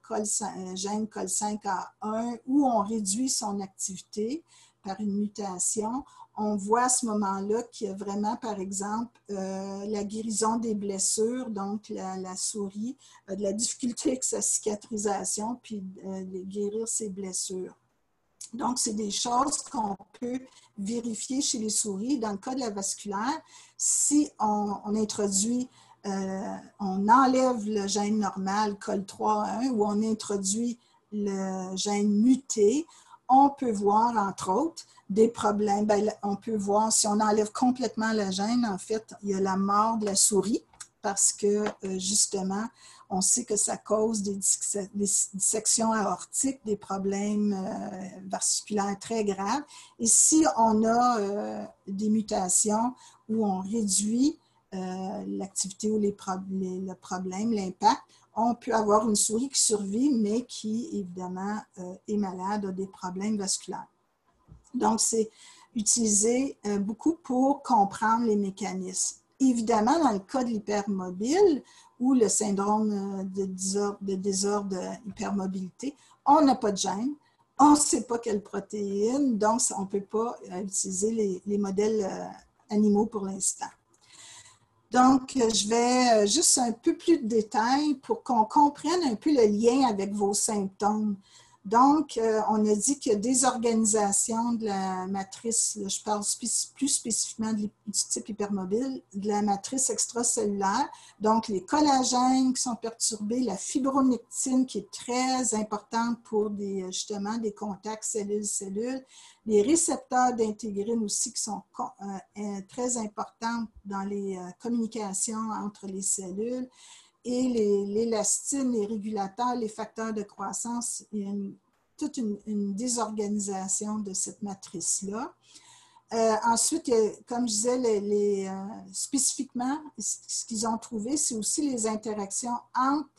gène COL5A1 ou on réduit son activité, par une mutation, on voit à ce moment-là qu'il y a vraiment, par exemple, la guérison des blessures, donc la souris a de la difficulté avec sa cicatrisation, puis de guérir ses blessures. Donc, c'est des choses qu'on peut vérifier chez les souris. Dans le cas de la vasculaire, si on introduit, on enlève le gène normal COL3A1 ou on introduit le gène muté, on peut voir, entre autres, des problèmes. Bien, on peut voir, si on enlève complètement le gène, en fait, il y a la mort de la souris parce que, justement, on sait que ça cause des dissections aortiques, des problèmes vasculaires très graves. Et si on a des mutations où on réduit l'activité ou le problème, l'impact, on peut avoir une souris qui survit, mais qui, évidemment, est malade, a des problèmes vasculaires. Donc, c'est utilisé beaucoup pour comprendre les mécanismes. Évidemment, dans le cas de l'hypermobile ou le syndrome de désordre d'hypermobilité, on n'a pas de gène, on ne sait pas quelle protéine, donc on ne peut pas utiliser les modèles animaux pour l'instant. Donc, je vais juste un peu plus de détails pour qu'on comprenne un peu le lien avec vos symptômes. Donc, on a dit qu'il y a des organisations de la matrice, là, je parle plus spécifiquement du type hypermobile, de la matrice extracellulaire, donc les collagènes qui sont perturbés, la fibronectine qui est très importante pour justement des contacts cellule-cellule, les récepteurs d'intégrine aussi qui sont très importants dans les communications entre les cellules, et l'élastine, les régulateurs, les facteurs de croissance, il y a toute une désorganisation de cette matrice-là. Ensuite, comme je disais, spécifiquement, ce qu'ils ont trouvé, c'est aussi les interactions entre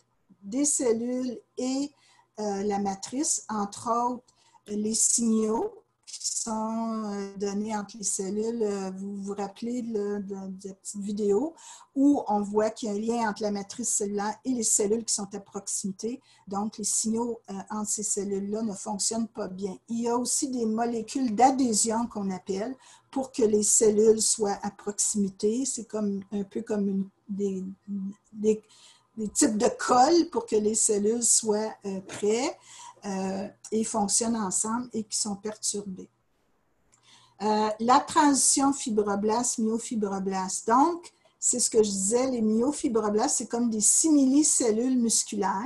des cellules et la matrice, entre autres les signaux qui sont donnés entre les cellules. Vous vous rappelez de la petite vidéo où on voit qu'il y a un lien entre la matrice cellulaire et les cellules qui sont à proximité. Donc, les signaux entre ces cellules-là ne fonctionnent pas bien. Il y a aussi des molécules d'adhésion qu'on appelle pour que les cellules soient à proximité. C'est un peu comme des types de colle pour que les cellules soient près. Et fonctionnent ensemble et qui sont perturbés. La transition fibroblast-myofibroblaste. Donc, c'est ce que je disais, les myofibroblastes, c'est comme des simili-cellules musculaires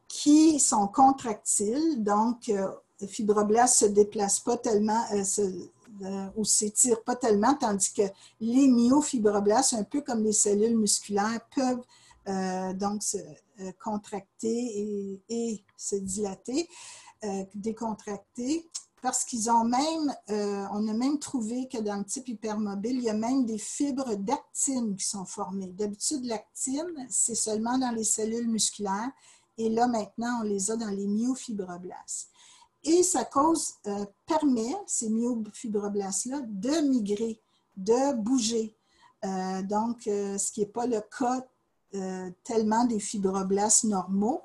qui sont contractiles. Donc, le fibroblast ne se déplace pas tellement ou s'étire pas tellement, tandis que les myofibroblastes, un peu comme les cellules musculaires, peuvent donc se contracter et se dilater, décontracter, parce qu'ils ont même, on a même trouvé que dans le type hypermobile, il y a même des fibres d'actine qui sont formées. D'habitude, l'actine, c'est seulement dans les cellules musculaires, et là, maintenant, on les a dans les myofibroblastes. Et ça permet, ces myofibroblastes-là, de migrer, de bouger. Donc, ce qui n'est pas le cas tellement des fibroblastes normaux.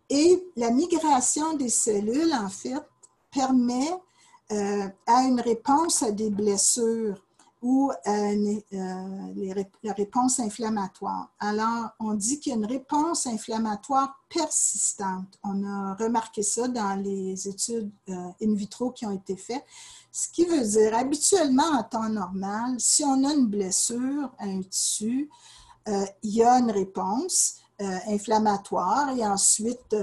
Et la migration des cellules, en fait, permet à une réponse à des blessures ou la réponse inflammatoire. Alors, on dit qu'il y a une réponse inflammatoire persistante. On a remarqué ça dans les études in vitro qui ont été faites. Ce qui veut dire, habituellement, en temps normal, si on a une blessure à un tissu, il y a une réponse inflammatoire et ensuite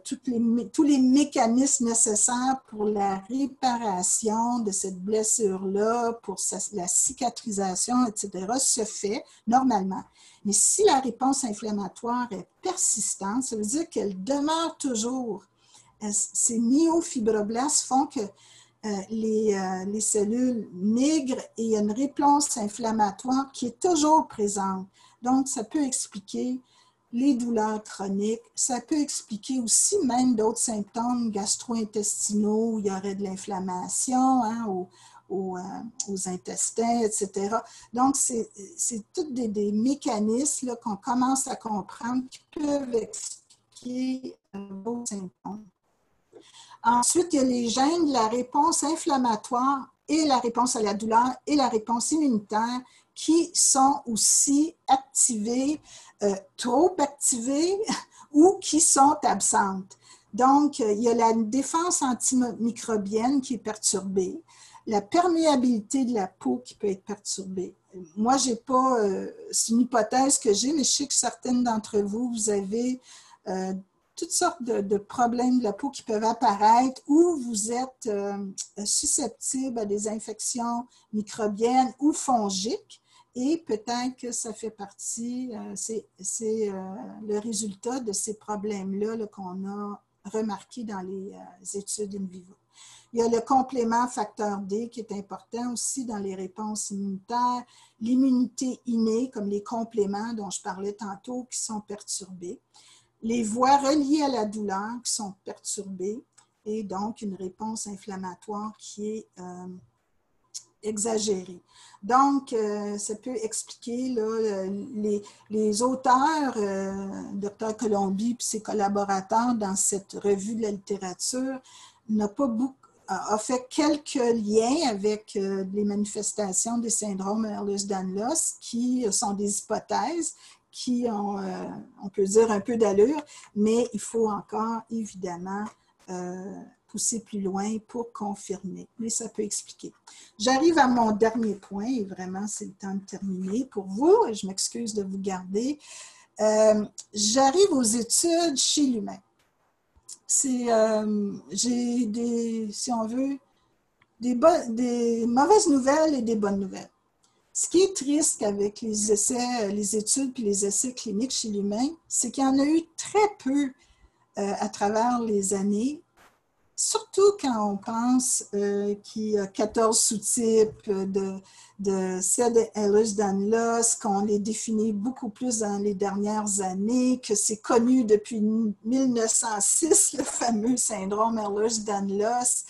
tous les mécanismes nécessaires pour la réparation de cette blessure-là, pour la cicatrisation, etc., se fait normalement. Mais si la réponse inflammatoire est persistante, ça veut dire qu'elle demeure toujours. Ces myofibroblastes font que les cellules migrent et il y a une réponse inflammatoire qui est toujours présente. Donc, ça peut expliquer les douleurs chroniques, ça peut expliquer aussi même d'autres symptômes gastro-intestinaux où il y aurait de l'inflammation aux intestins, etc. Donc, c'est tous des mécanismes qu'on commence à comprendre qui peuvent expliquer d'autres symptômes. Ensuite, il y a les gènes de la réponse inflammatoire et la réponse à la douleur et la réponse immunitaire qui sont aussi activées, trop activées ou qui sont absentes. Donc, il y a la défense antimicrobienne qui est perturbée, la perméabilité de la peau qui peut être perturbée. Moi, j'ai pas, c'est une hypothèse que j'ai, mais je sais que certaines d'entre vous, vous avez toutes sortes de problèmes de la peau qui peuvent apparaître ou vous êtes susceptible à des infections microbiennes ou fongiques et peut-être que ça fait partie, c'est le résultat de ces problèmes-là -là, qu'on a remarqué dans les études in vivo. Il y a le complément facteur D qui est important aussi dans les réponses immunitaires, l'immunité innée comme les compléments dont je parlais tantôt qui sont perturbés, les voies reliées à la douleur qui sont perturbées et donc une réponse inflammatoire qui est exagérée. Donc, ça peut expliquer là, les auteurs, Dr. Colombi et ses collaborateurs dans cette revue de la littérature, a fait quelques liens avec les manifestations des syndromes Ehlers-Danlos qui sont des hypothèses qui ont, on peut dire, un peu d'allure, mais il faut encore, évidemment, pousser plus loin pour confirmer. Mais ça peut expliquer. J'arrive à mon dernier point, et vraiment, c'est le temps de terminer pour vous. Je m'excuse de vous garder. J'arrive aux études chez l'humain. J'ai des, si on veut, des mauvaises nouvelles et des bonnes nouvelles. Ce qui est triste avec les essais, les études puis les essais cliniques chez l'humain, c'est qu'il y en a eu très peu à travers les années, surtout quand on pense qu'il y a 14 sous-types de Ehlers-Danlos, qu'on les définit beaucoup plus dans les dernières années, que c'est connu depuis 1906, le fameux syndrome Ehlers-Danlos.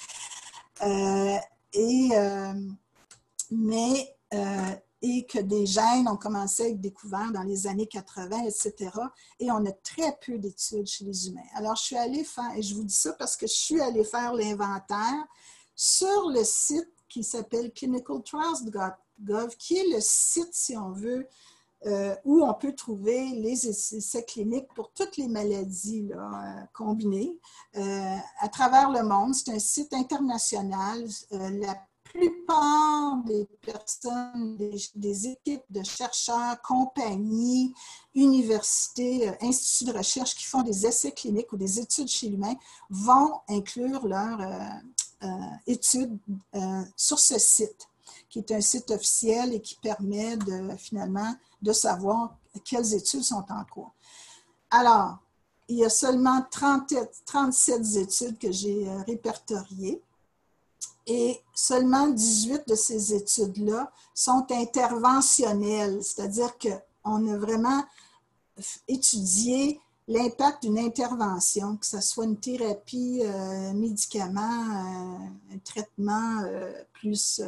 Et que des gènes ont commencé à être découverts dans les années 80, etc. Et on a très peu d'études chez les humains. Alors, je suis allée faire, et je vous dis ça parce que je suis allée faire l'inventaire sur le site qui s'appelle clinicaltrials.gov, qui est le site, si on veut, où on peut trouver les essais cliniques pour toutes les maladies là, combinées à travers le monde. C'est un site international. La plupart des personnes, des équipes de chercheurs, compagnies, universités, instituts de recherche qui font des essais cliniques ou des études chez l'humain vont inclure leurs études sur ce site, qui est un site officiel et qui permet finalement de savoir quelles études sont en cours. Alors, il y a seulement 37 études que j'ai répertoriées. Et seulement 18 de ces études-là sont interventionnelles, c'est-à-dire qu'on a vraiment étudié l'impact d'une intervention, que ce soit une thérapie, médicament, un traitement plus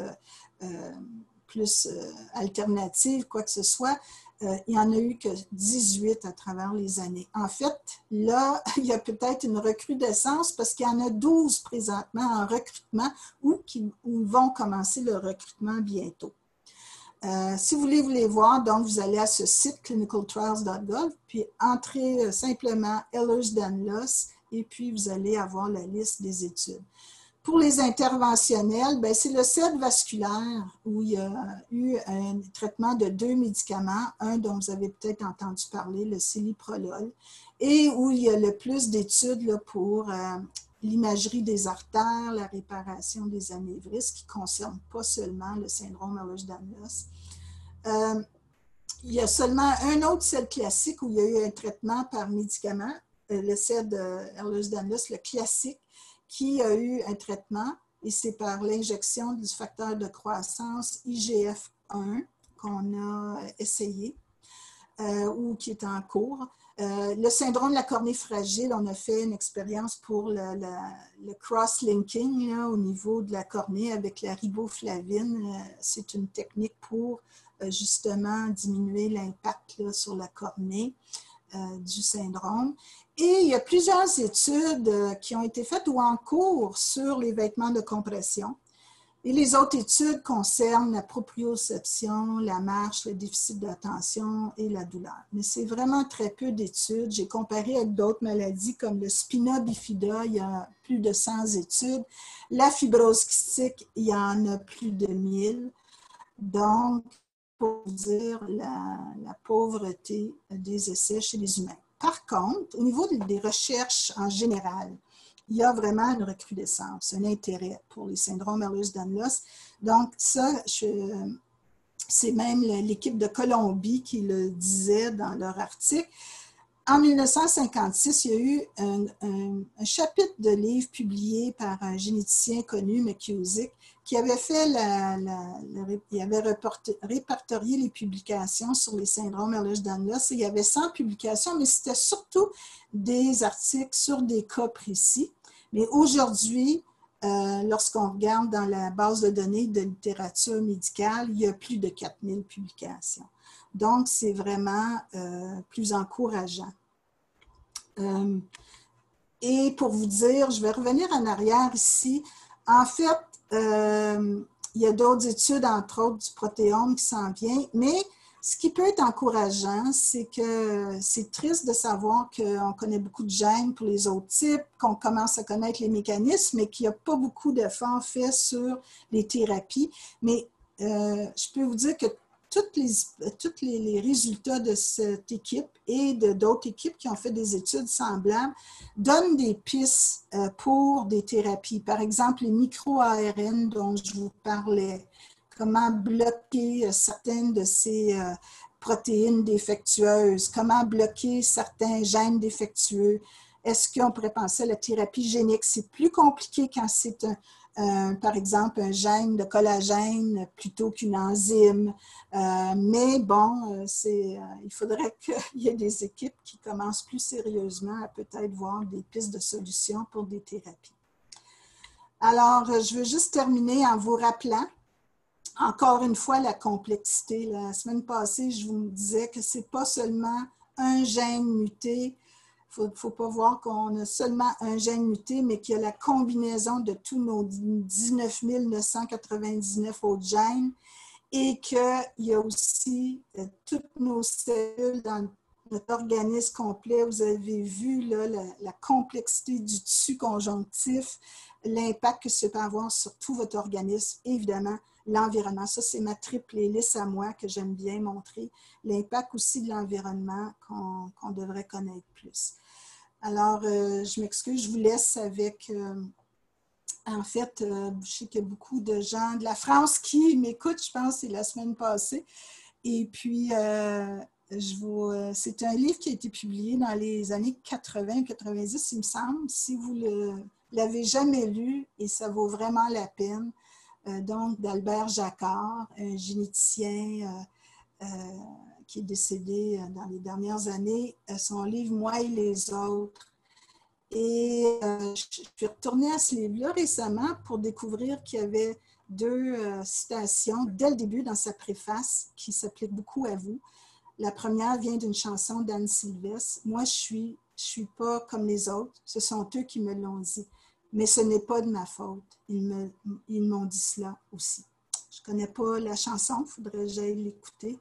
alternative, quoi que ce soit. Il n'y en a eu que 18 à travers les années. En fait, là, il y a peut-être une recrudescence parce qu'il y en a 12 présentement en recrutement ou qui vont commencer le recrutement bientôt. Si vous voulez les voir, donc vous allez à ce site clinicaltrials.gov, puis entrez simplement Ehlers-Danlos et puis vous allez avoir la liste des études. Pour les interventionnels, c'est le CED vasculaire où il y a eu un traitement de 2 médicaments, un dont vous avez peut-être entendu parler, le celiprolol, et où il y a le plus d'études pour l'imagerie des artères, la réparation des anévrismes, qui ne concerne pas seulement le syndrome Ehlers-Danlos. Il y a seulement un autre CED classique où il y a eu un traitement par médicament, le CED Ehlers-Danlos, le classique, qui a eu un traitement, et c'est par l'injection du facteur de croissance IGF-1 qu'on a essayé ou qui est en cours. Le syndrome de la cornée fragile, on a fait une expérience pour le cross-linking au niveau de la cornée avec la riboflavine. C'est une technique pour justement diminuer l'impact sur la cornée. du syndrome. Et il y a plusieurs études qui ont été faites ou en cours sur les vêtements de compression. Et les autres études concernent la proprioception, la marche, le déficit d'attention et la douleur. Mais c'est vraiment très peu d'études. J'ai comparé avec d'autres maladies comme le spina bifida, il y a plus de 100 études. La fibrose kystique, il y en a plus de 1000. Donc, pour dire la pauvreté des essais chez les humains. Par contre, au niveau des recherches en général, il y a vraiment une recrudescence, un intérêt pour les syndromes Ehlers-Danlos. Donc, ça, c'est même l'équipe de Colombie qui le disait dans leur article. En 1956, il y a eu un chapitre de livre publié par un généticien connu, McKusick, qui avait fait il avait répertorié les publications sur les syndromes Ehlers-Danlos. Il y avait 100 publications, mais c'était surtout des articles sur des cas précis. Mais aujourd'hui, lorsqu'on regarde dans la base de données de littérature médicale, il y a plus de 4000 publications. Donc, c'est vraiment plus encourageant. Et pour vous dire, je vais revenir en arrière ici. En fait, il y a d'autres études, entre autres du protéome qui s'en vient, mais ce qui peut être encourageant, c'est que c'est triste de savoir qu'on connaît beaucoup de gènes pour les autres types, qu'on commence à connaître les mécanismes, mais qu'il n'y a pas beaucoup d'efforts faits sur les thérapies. Mais je peux vous dire que tous les résultats de cette équipe et d'autres équipes qui ont fait des études semblables donnent des pistes pour des thérapies. Par exemple, les micro-ARN dont je vous parlais, comment bloquer certaines de ces protéines défectueuses, comment bloquer certains gènes défectueux. Est-ce qu'on pourrait penser à la thérapie génique? C'est plus compliqué quand c'est par exemple, un gène de collagène plutôt qu'une enzyme. Mais bon, il faudrait qu'il y ait des équipes qui commencent plus sérieusement à peut-être voir des pistes de solutions pour des thérapies. Alors, je veux juste terminer en vous rappelant encore une fois la complexité. La semaine passée, je vous disais que ce n'est pas seulement un gène muté. Il ne faut pas voir qu'on a seulement un gène muté, mais qu'il y a la combinaison de tous nos 19 999 autres gènes et qu'il y a aussi toutes nos cellules dans notre organisme complet. Vous avez vu là, la complexité du tissu conjonctif, l'impact que ça peut avoir sur tout votre organisme, et évidemment l'environnement. Ça, c'est ma triple hélice à moi que j'aime bien montrer. L'impact aussi de l'environnement qu'on devrait connaître plus. Alors, je m'excuse, je vous laisse avec, en fait, je sais qu'il y a beaucoup de gens de la France qui m'écoutent, je pense, c'est la semaine passée. Et puis, c'est un livre qui a été publié dans les années 80-90, il me semble, si vous ne l'avez jamais lu, et ça vaut vraiment la peine. Donc, d'Albert Jacquard, un généticien qui est décédé dans les dernières années, son livre « Moi et les autres ». Et je suis retournée à ce livre-là récemment pour découvrir qu'il y avait deux citations dès le début dans sa préface qui s'appliquent beaucoup à vous. La première vient d'une chanson d'Anne Sylvestre. « Moi, je suis pas comme les autres. Ce sont eux qui me l'ont dit. Mais ce n'est pas de ma faute. Ils m'ont dit cela aussi. » Je ne connais pas la chanson, il faudrait que j'aille l'écouter.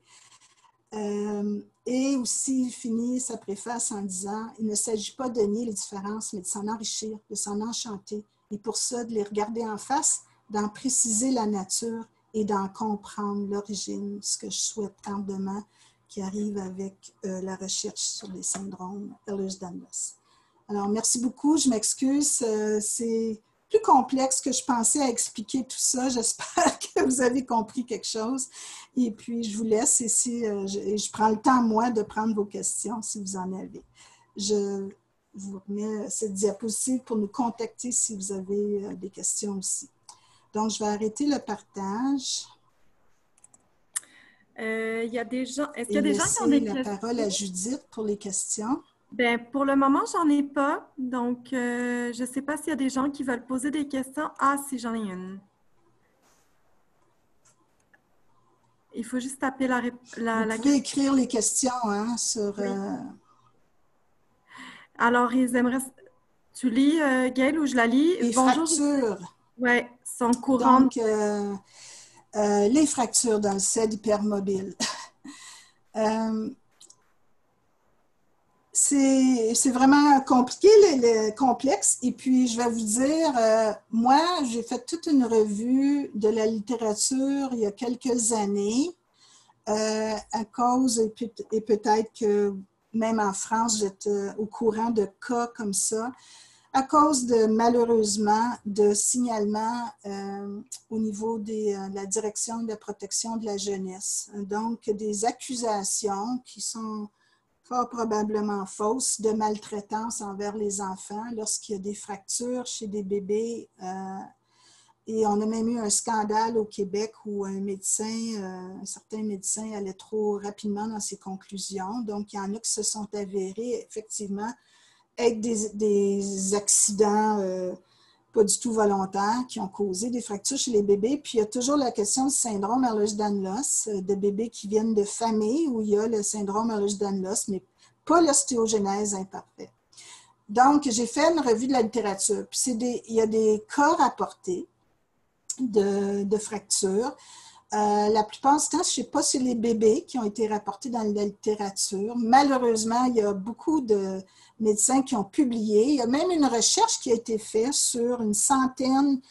Et aussi, il finit sa préface en disant « Il ne s'agit pas de nier les différences, mais de s'en enrichir, de s'en enchanter. Et pour ça, de les regarder en face, d'en préciser la nature et d'en comprendre l'origine, ce que je souhaite ardemment qui arrive avec la recherche sur les syndromes Ehlers-Danlos. » Alors, merci beaucoup. Je m'excuse. C'est plus complexe que je pensais à expliquer tout ça. J'espère que vous avez compris quelque chose. Et puis, je vous laisse ici. Je prends le temps, moi, de prendre vos questions si vous en avez. Je vous remets cette diapositive pour nous contacter si vous avez des questions aussi. Donc, je vais arrêter le partage. Il y a des gens. Est-ce qu'il y a des gens qui ont des questions? La parole à Judith pour les questions. Bien, pour le moment, j'en ai pas. Donc, je ne sais pas s'il y a des gens qui veulent poser des questions. Ah, si, j'en ai une. Il faut juste taper Vous pouvez écrire les questions hein, sur... Oui. Alors, ils aimeraient... Tu lis, Gail, ou je la lis? Les Bonjour. fractures. Oui, sont courantes. Donc, les fractures dans le CED hypermobile. C'est vraiment compliqué, complexe. Et puis, je vais vous dire, moi, j'ai fait toute une revue de la littérature il y a quelques années, à cause, et peut-être que même en France, j'étais au courant de cas comme ça, à cause de, malheureusement, de signalements au niveau de la direction de la protection de la jeunesse. Donc, des accusations qui sont fort probablement fausses de maltraitance envers les enfants lorsqu'il y a des fractures chez des bébés. Et on a même eu un scandale au Québec où un certain médecin allait trop rapidement dans ses conclusions. Donc, il y en a qui se sont avérés effectivement être des accidents pas du tout volontaires qui ont causé des fractures chez les bébés. Puis, il y a toujours la question du syndrome Ehlers-Danlos, de bébés qui viennent de familles où il y a le syndrome Ehlers-Danlos, mais pas l'ostéogenèse imparfaite. Donc, j'ai fait une revue de la littérature. Puis, il y a des cas rapportés de fractures. La plupart du temps, je ne sais pas si c'est les bébés qui ont été rapportés dans la littérature. Malheureusement, il y a beaucoup de médecins qui ont publié. Il y a même une recherche qui a été faite sur une centaine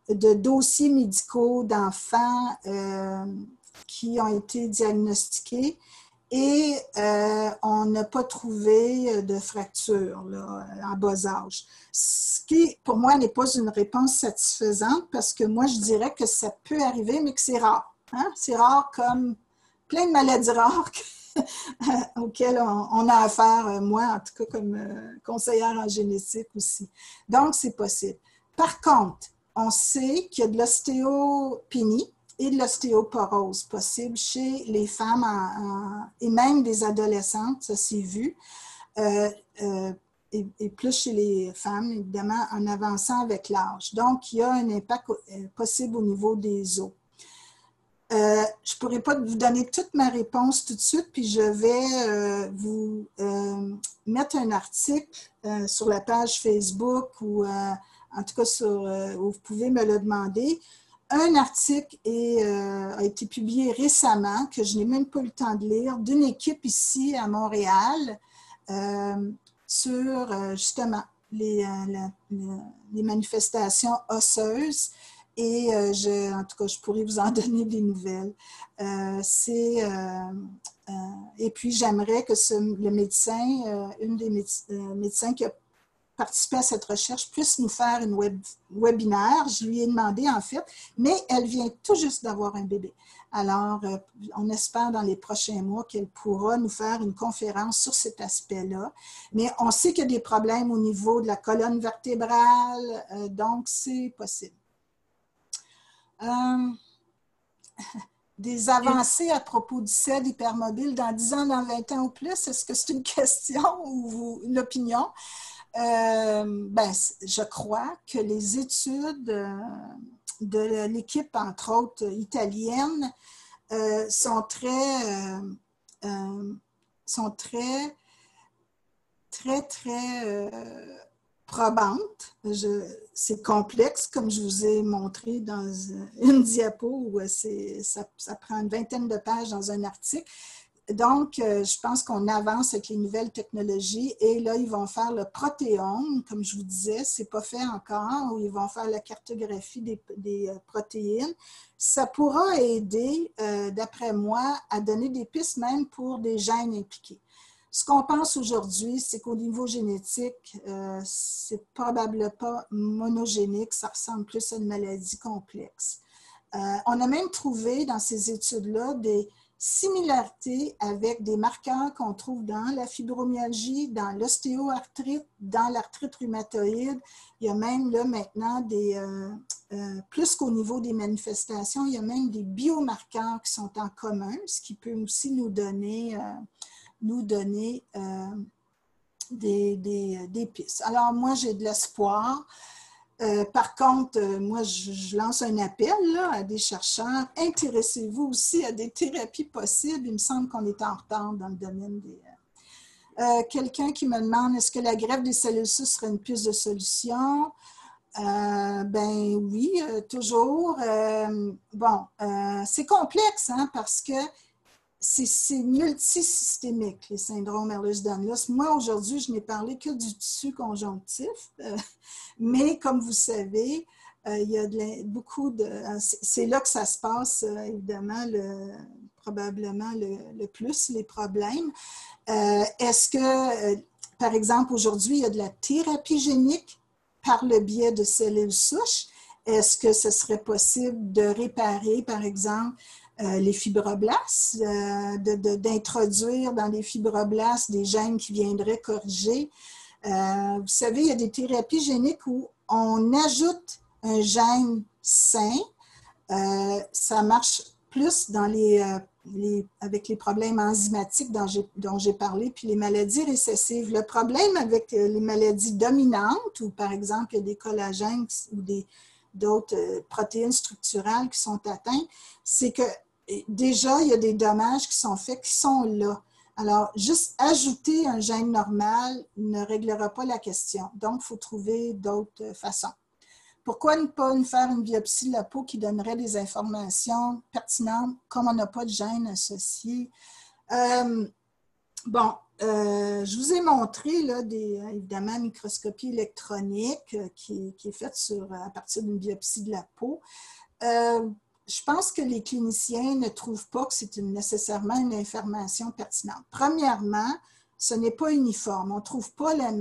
de dossiers médicaux d'enfants qui ont été diagnostiqués et on n'a pas trouvé de fracture là, en bas âge. Ce qui, pour moi, n'est pas une réponse satisfaisante parce que moi, je dirais que ça peut arriver, mais que c'est rare. Hein? C'est rare comme plein de maladies rares auxquelles on a affaire, moi, en tout cas, comme conseillère en génétique aussi. Donc, c'est possible. Par contre, on sait qu'il y a de l'ostéopénie et de l'ostéoporose possible chez les femmes et même des adolescentes, ça s'est vu, et plus chez les femmes, évidemment, en avançant avec l'âge. Donc, il y a un impact possible au niveau des os. Je ne pourrais pas vous donner toute ma réponse tout de suite, puis je vais vous mettre un article sur la page Facebook ou en tout cas où vous pouvez me le demander. Un article a été publié récemment, que je n'ai même pas eu le temps de lire, d'une équipe ici à Montréal sur justement les manifestations osseuses. Et en tout cas, je pourrais vous en donner des nouvelles. Et puis, j'aimerais que le médecin, une des médecins qui a participé à cette recherche, puisse nous faire une webinaire. Je lui ai demandé, en fait, mais elle vient tout juste d'avoir un bébé. Alors, on espère dans les prochains mois qu'elle pourra nous faire une conférence sur cet aspect-là. Mais on sait qu'il y a des problèmes au niveau de la colonne vertébrale, donc c'est possible. Des avancées à propos du CED hypermobile dans 10 ans, dans 20 ans ou plus, est-ce que c'est une question ou une opinion? Je crois que les études de l'équipe, entre autres italienne, sont très probante. C'est complexe, comme je vous ai montré dans une diapo où ça prend une vingtaine de pages dans un article. Donc, je pense qu'on avance avec les nouvelles technologies et là, ils vont faire le protéome, comme je vous disais, ce n'est pas fait encore, où ils vont faire la cartographie des protéines. Ça pourra aider, d'après moi, à donner des pistes même pour des gènes impliqués. Ce qu'on pense aujourd'hui, c'est qu'au niveau génétique, c'est probablement pas monogénique, ça ressemble plus à une maladie complexe. On a même trouvé dans ces études-là des similarités avec des marqueurs qu'on trouve dans la fibromyalgie, dans l'ostéoarthrite, dans l'arthrite rhumatoïde. Il y a même là maintenant plus qu'au niveau des manifestations, il y a même des biomarqueurs qui sont en commun, ce qui peut aussi nous donner des pistes. Alors, moi, j'ai de l'espoir. Par contre, moi, je lance un appel là, à des chercheurs. Intéressez-vous aussi à des thérapies possibles. Il me semble qu'on est en retard dans le domaine Quelqu'un qui me demande, est-ce que la greffe des cellules souches serait une piste de solution? Ben oui, toujours. C'est complexe, hein, parce que c'est multisystémique, les syndromes Ehlers-Danlos. Moi, aujourd'hui, je n'ai parlé que du tissu conjonctif, mais comme vous savez, il y a beaucoup de... C'est là que ça se passe, évidemment, probablement le plus, les problèmes. Est-ce que, par exemple, aujourd'hui, il y a de la thérapie génique par le biais de cellules souches? Est-ce que ce serait possible de réparer, par exemple, les fibroblastes, d'introduire dans les fibroblastes des gènes qui viendraient corriger? Vous savez, il y a des thérapies géniques où on ajoute un gène sain. Ça marche plus dans avec les problèmes enzymatiques dont j'ai parlé, puis les maladies récessives. Le problème avec les maladies dominantes, où par exemple, il y a des collagènes ou d'autres protéines structurales qui sont atteintes, c'est que déjà, il y a des dommages qui sont faits, qui sont là. Alors, juste ajouter un gène normal ne réglera pas la question. Donc, il faut trouver d'autres façons. Pourquoi ne pas faire une biopsie de la peau qui donnerait des informations pertinentes comme on n'a pas de gène associé? Je vous ai montré là, évidemment, microscopie électronique qui est faite à partir d'une biopsie de la peau. Je pense que les cliniciens ne trouvent pas que c'est nécessairement une information pertinente. Premièrement, ce n'est pas uniforme. On ne trouve pas les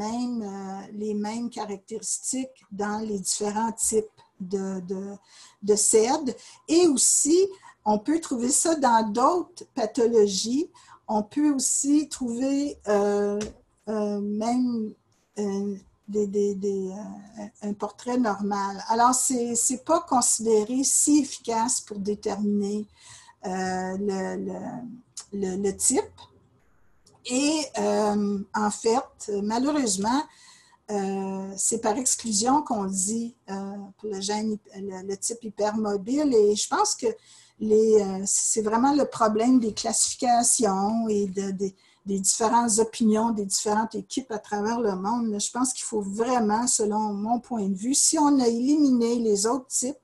mêmes caractéristiques dans les différents types de CED. Et aussi, on peut trouver ça dans d'autres pathologies. On peut aussi trouver même un portrait normal. Alors, ce n'est pas considéré si efficace pour déterminer le type. Et en fait, malheureusement, c'est par exclusion qu'on dit pour le gène, le type hypermobile. Et je pense que c'est vraiment le problème des classifications et des différentes opinions des différentes équipes à travers le monde. Je pense qu'il faut vraiment, selon mon point de vue, si on a éliminé les autres types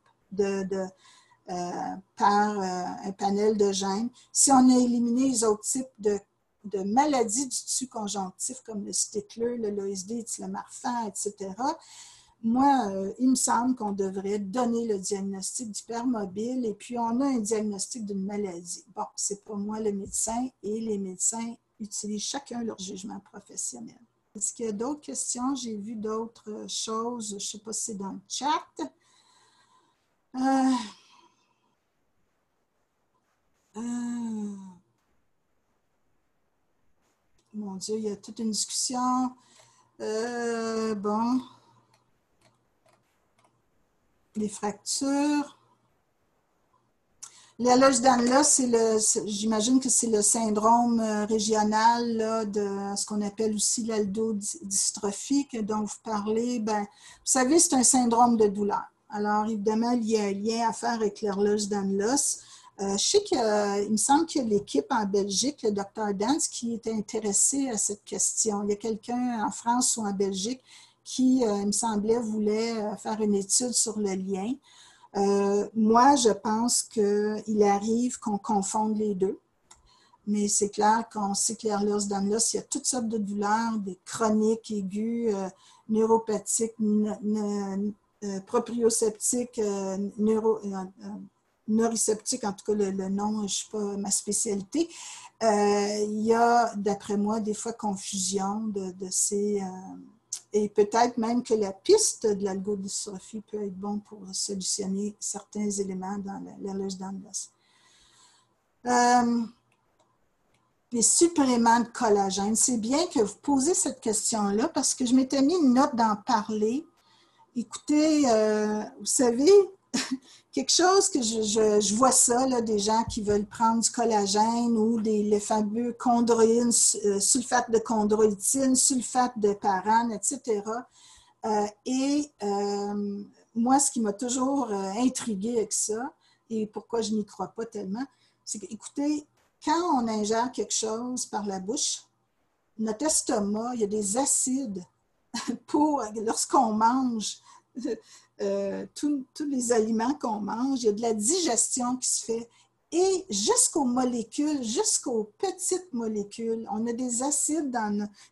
par un panel de gènes, si on a éliminé les autres types de maladies du tissu conjonctif comme le Stickler, le LOSD, le Marfan, etc., moi, il me semble qu'on devrait donner le diagnostic d'hypermobile et puis on a un diagnostic d'une maladie. Bon, c'est pas moi le médecin et les médecins utilisent chacun leur jugement professionnel. Est-ce qu'il y a d'autres questions? J'ai vu d'autres choses. Je ne sais pas si c'est dans le chat. Mon Dieu, il y a toute une discussion. Les fractures. L'Ehlers-Danlos, j'imagine que c'est le syndrome régional là, de ce qu'on appelle aussi l'aldodystrophie dont vous parlez. Vous savez, c'est un syndrome de douleur. Alors, évidemment, il y a un lien à faire avec l'Ehlers-Danlos. Je sais qu'il me semble qu'il y a l'équipe en Belgique, le Dr Dance, qui est intéressé à cette question. Il y a quelqu'un en France ou en Belgique qui, il me semblait, voulait faire une étude sur le lien. Moi, je pense qu'il arrive qu'on confonde les deux. Mais c'est clair qu'on sait que l'Ehlers-Danlos, il y a toutes sortes de douleurs, des chroniques, aiguës, neuropathiques, proprioceptiques, neuriceptiques, en tout cas le nom, je ne sais pas ma spécialité. Il y a, d'après moi, des fois confusion de ces... et peut-être même que la piste de l'algodystrophie peut être bonne pour solutionner certains éléments dans l'Ehlers-Danlos. Les suppléments de collagène, c'est bien que vous posez cette question-là parce que je m'étais mis une note d'en parler. Écoutez, vous savez, quelque chose que je vois ça, là, des gens qui veulent prendre du collagène ou les fameux chondroïnes, sulfate de chondroïtine, sulfate de parane, etc. Moi, ce qui m'a toujours intriguée avec ça, et pourquoi je n'y crois pas tellement, c'est que, écoutez, quand on ingère quelque chose par la bouche, notre estomac, il y a des acides pour, lorsqu'on mange tous les aliments qu'on mange, il y a de la digestion qui se fait. Et jusqu'aux molécules, jusqu'aux petites molécules, on a des acides,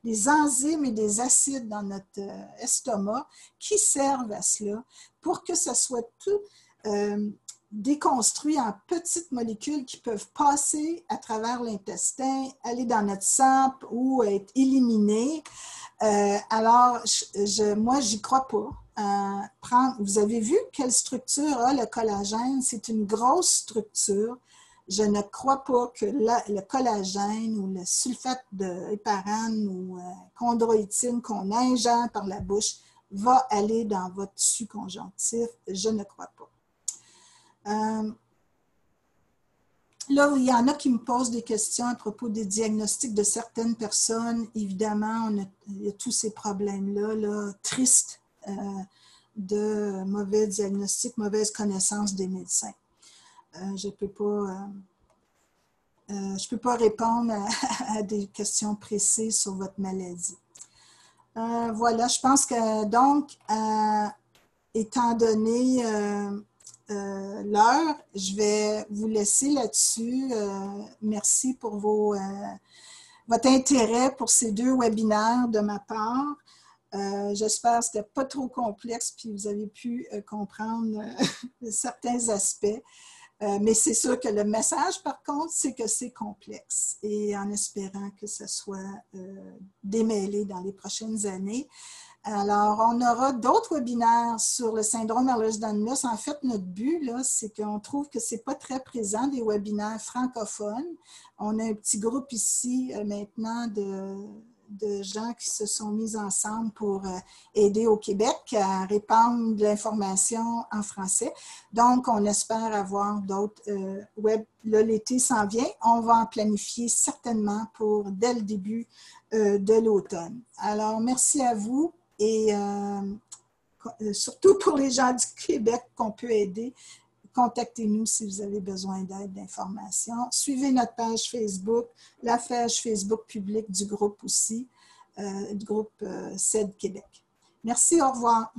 des enzymes et des acides dans notre estomac qui servent à cela pour que ça soit tout déconstruit en petites molécules qui peuvent passer à travers l'intestin, aller dans notre sang ou être éliminées. Alors, moi, j'y crois pas. Vous avez vu quelle structure a le collagène? C'est une grosse structure. Je ne crois pas que le collagène ou le sulfate d'héparane ou chondroïtine qu'on ingère par la bouche va aller dans votre tissu conjonctif. Je ne crois pas. Là, il y en a qui me posent des questions à propos des diagnostics de certaines personnes. Évidemment, il y a tous ces problèmes-là, tristes, de mauvais diagnostics, mauvaise connaissance des médecins. Je ne peux pas répondre à des questions précises sur votre maladie. Voilà, je pense que donc, étant donné l'heure, je vais vous laisser là-dessus. Merci pour votre intérêt pour ces 2 webinaires de ma part. J'espère que ce n'était pas trop complexe puis vous avez pu comprendre certains aspects. Mais c'est sûr que le message, par contre, c'est que c'est complexe et en espérant que ce soit démêlé dans les prochaines années. Alors, on aura d'autres webinaires sur le syndrome Ehlers-Danlos. En fait, notre but, c'est qu'on trouve que ce n'est pas très présent, des webinaires francophones. On a un petit groupe ici maintenant de gens qui se sont mis ensemble pour aider au Québec à répandre de l'information en français. Donc, on espère avoir d'autres web. Là, l'été s'en vient. On va en planifier certainement dès le début de l'automne. Alors, merci à vous et surtout pour les gens du Québec qu'on peut aider. Contactez-nous si vous avez besoin d'aide, d'informations. Suivez notre page Facebook, la page Facebook publique du groupe aussi, du groupe CED Québec. Merci, au revoir.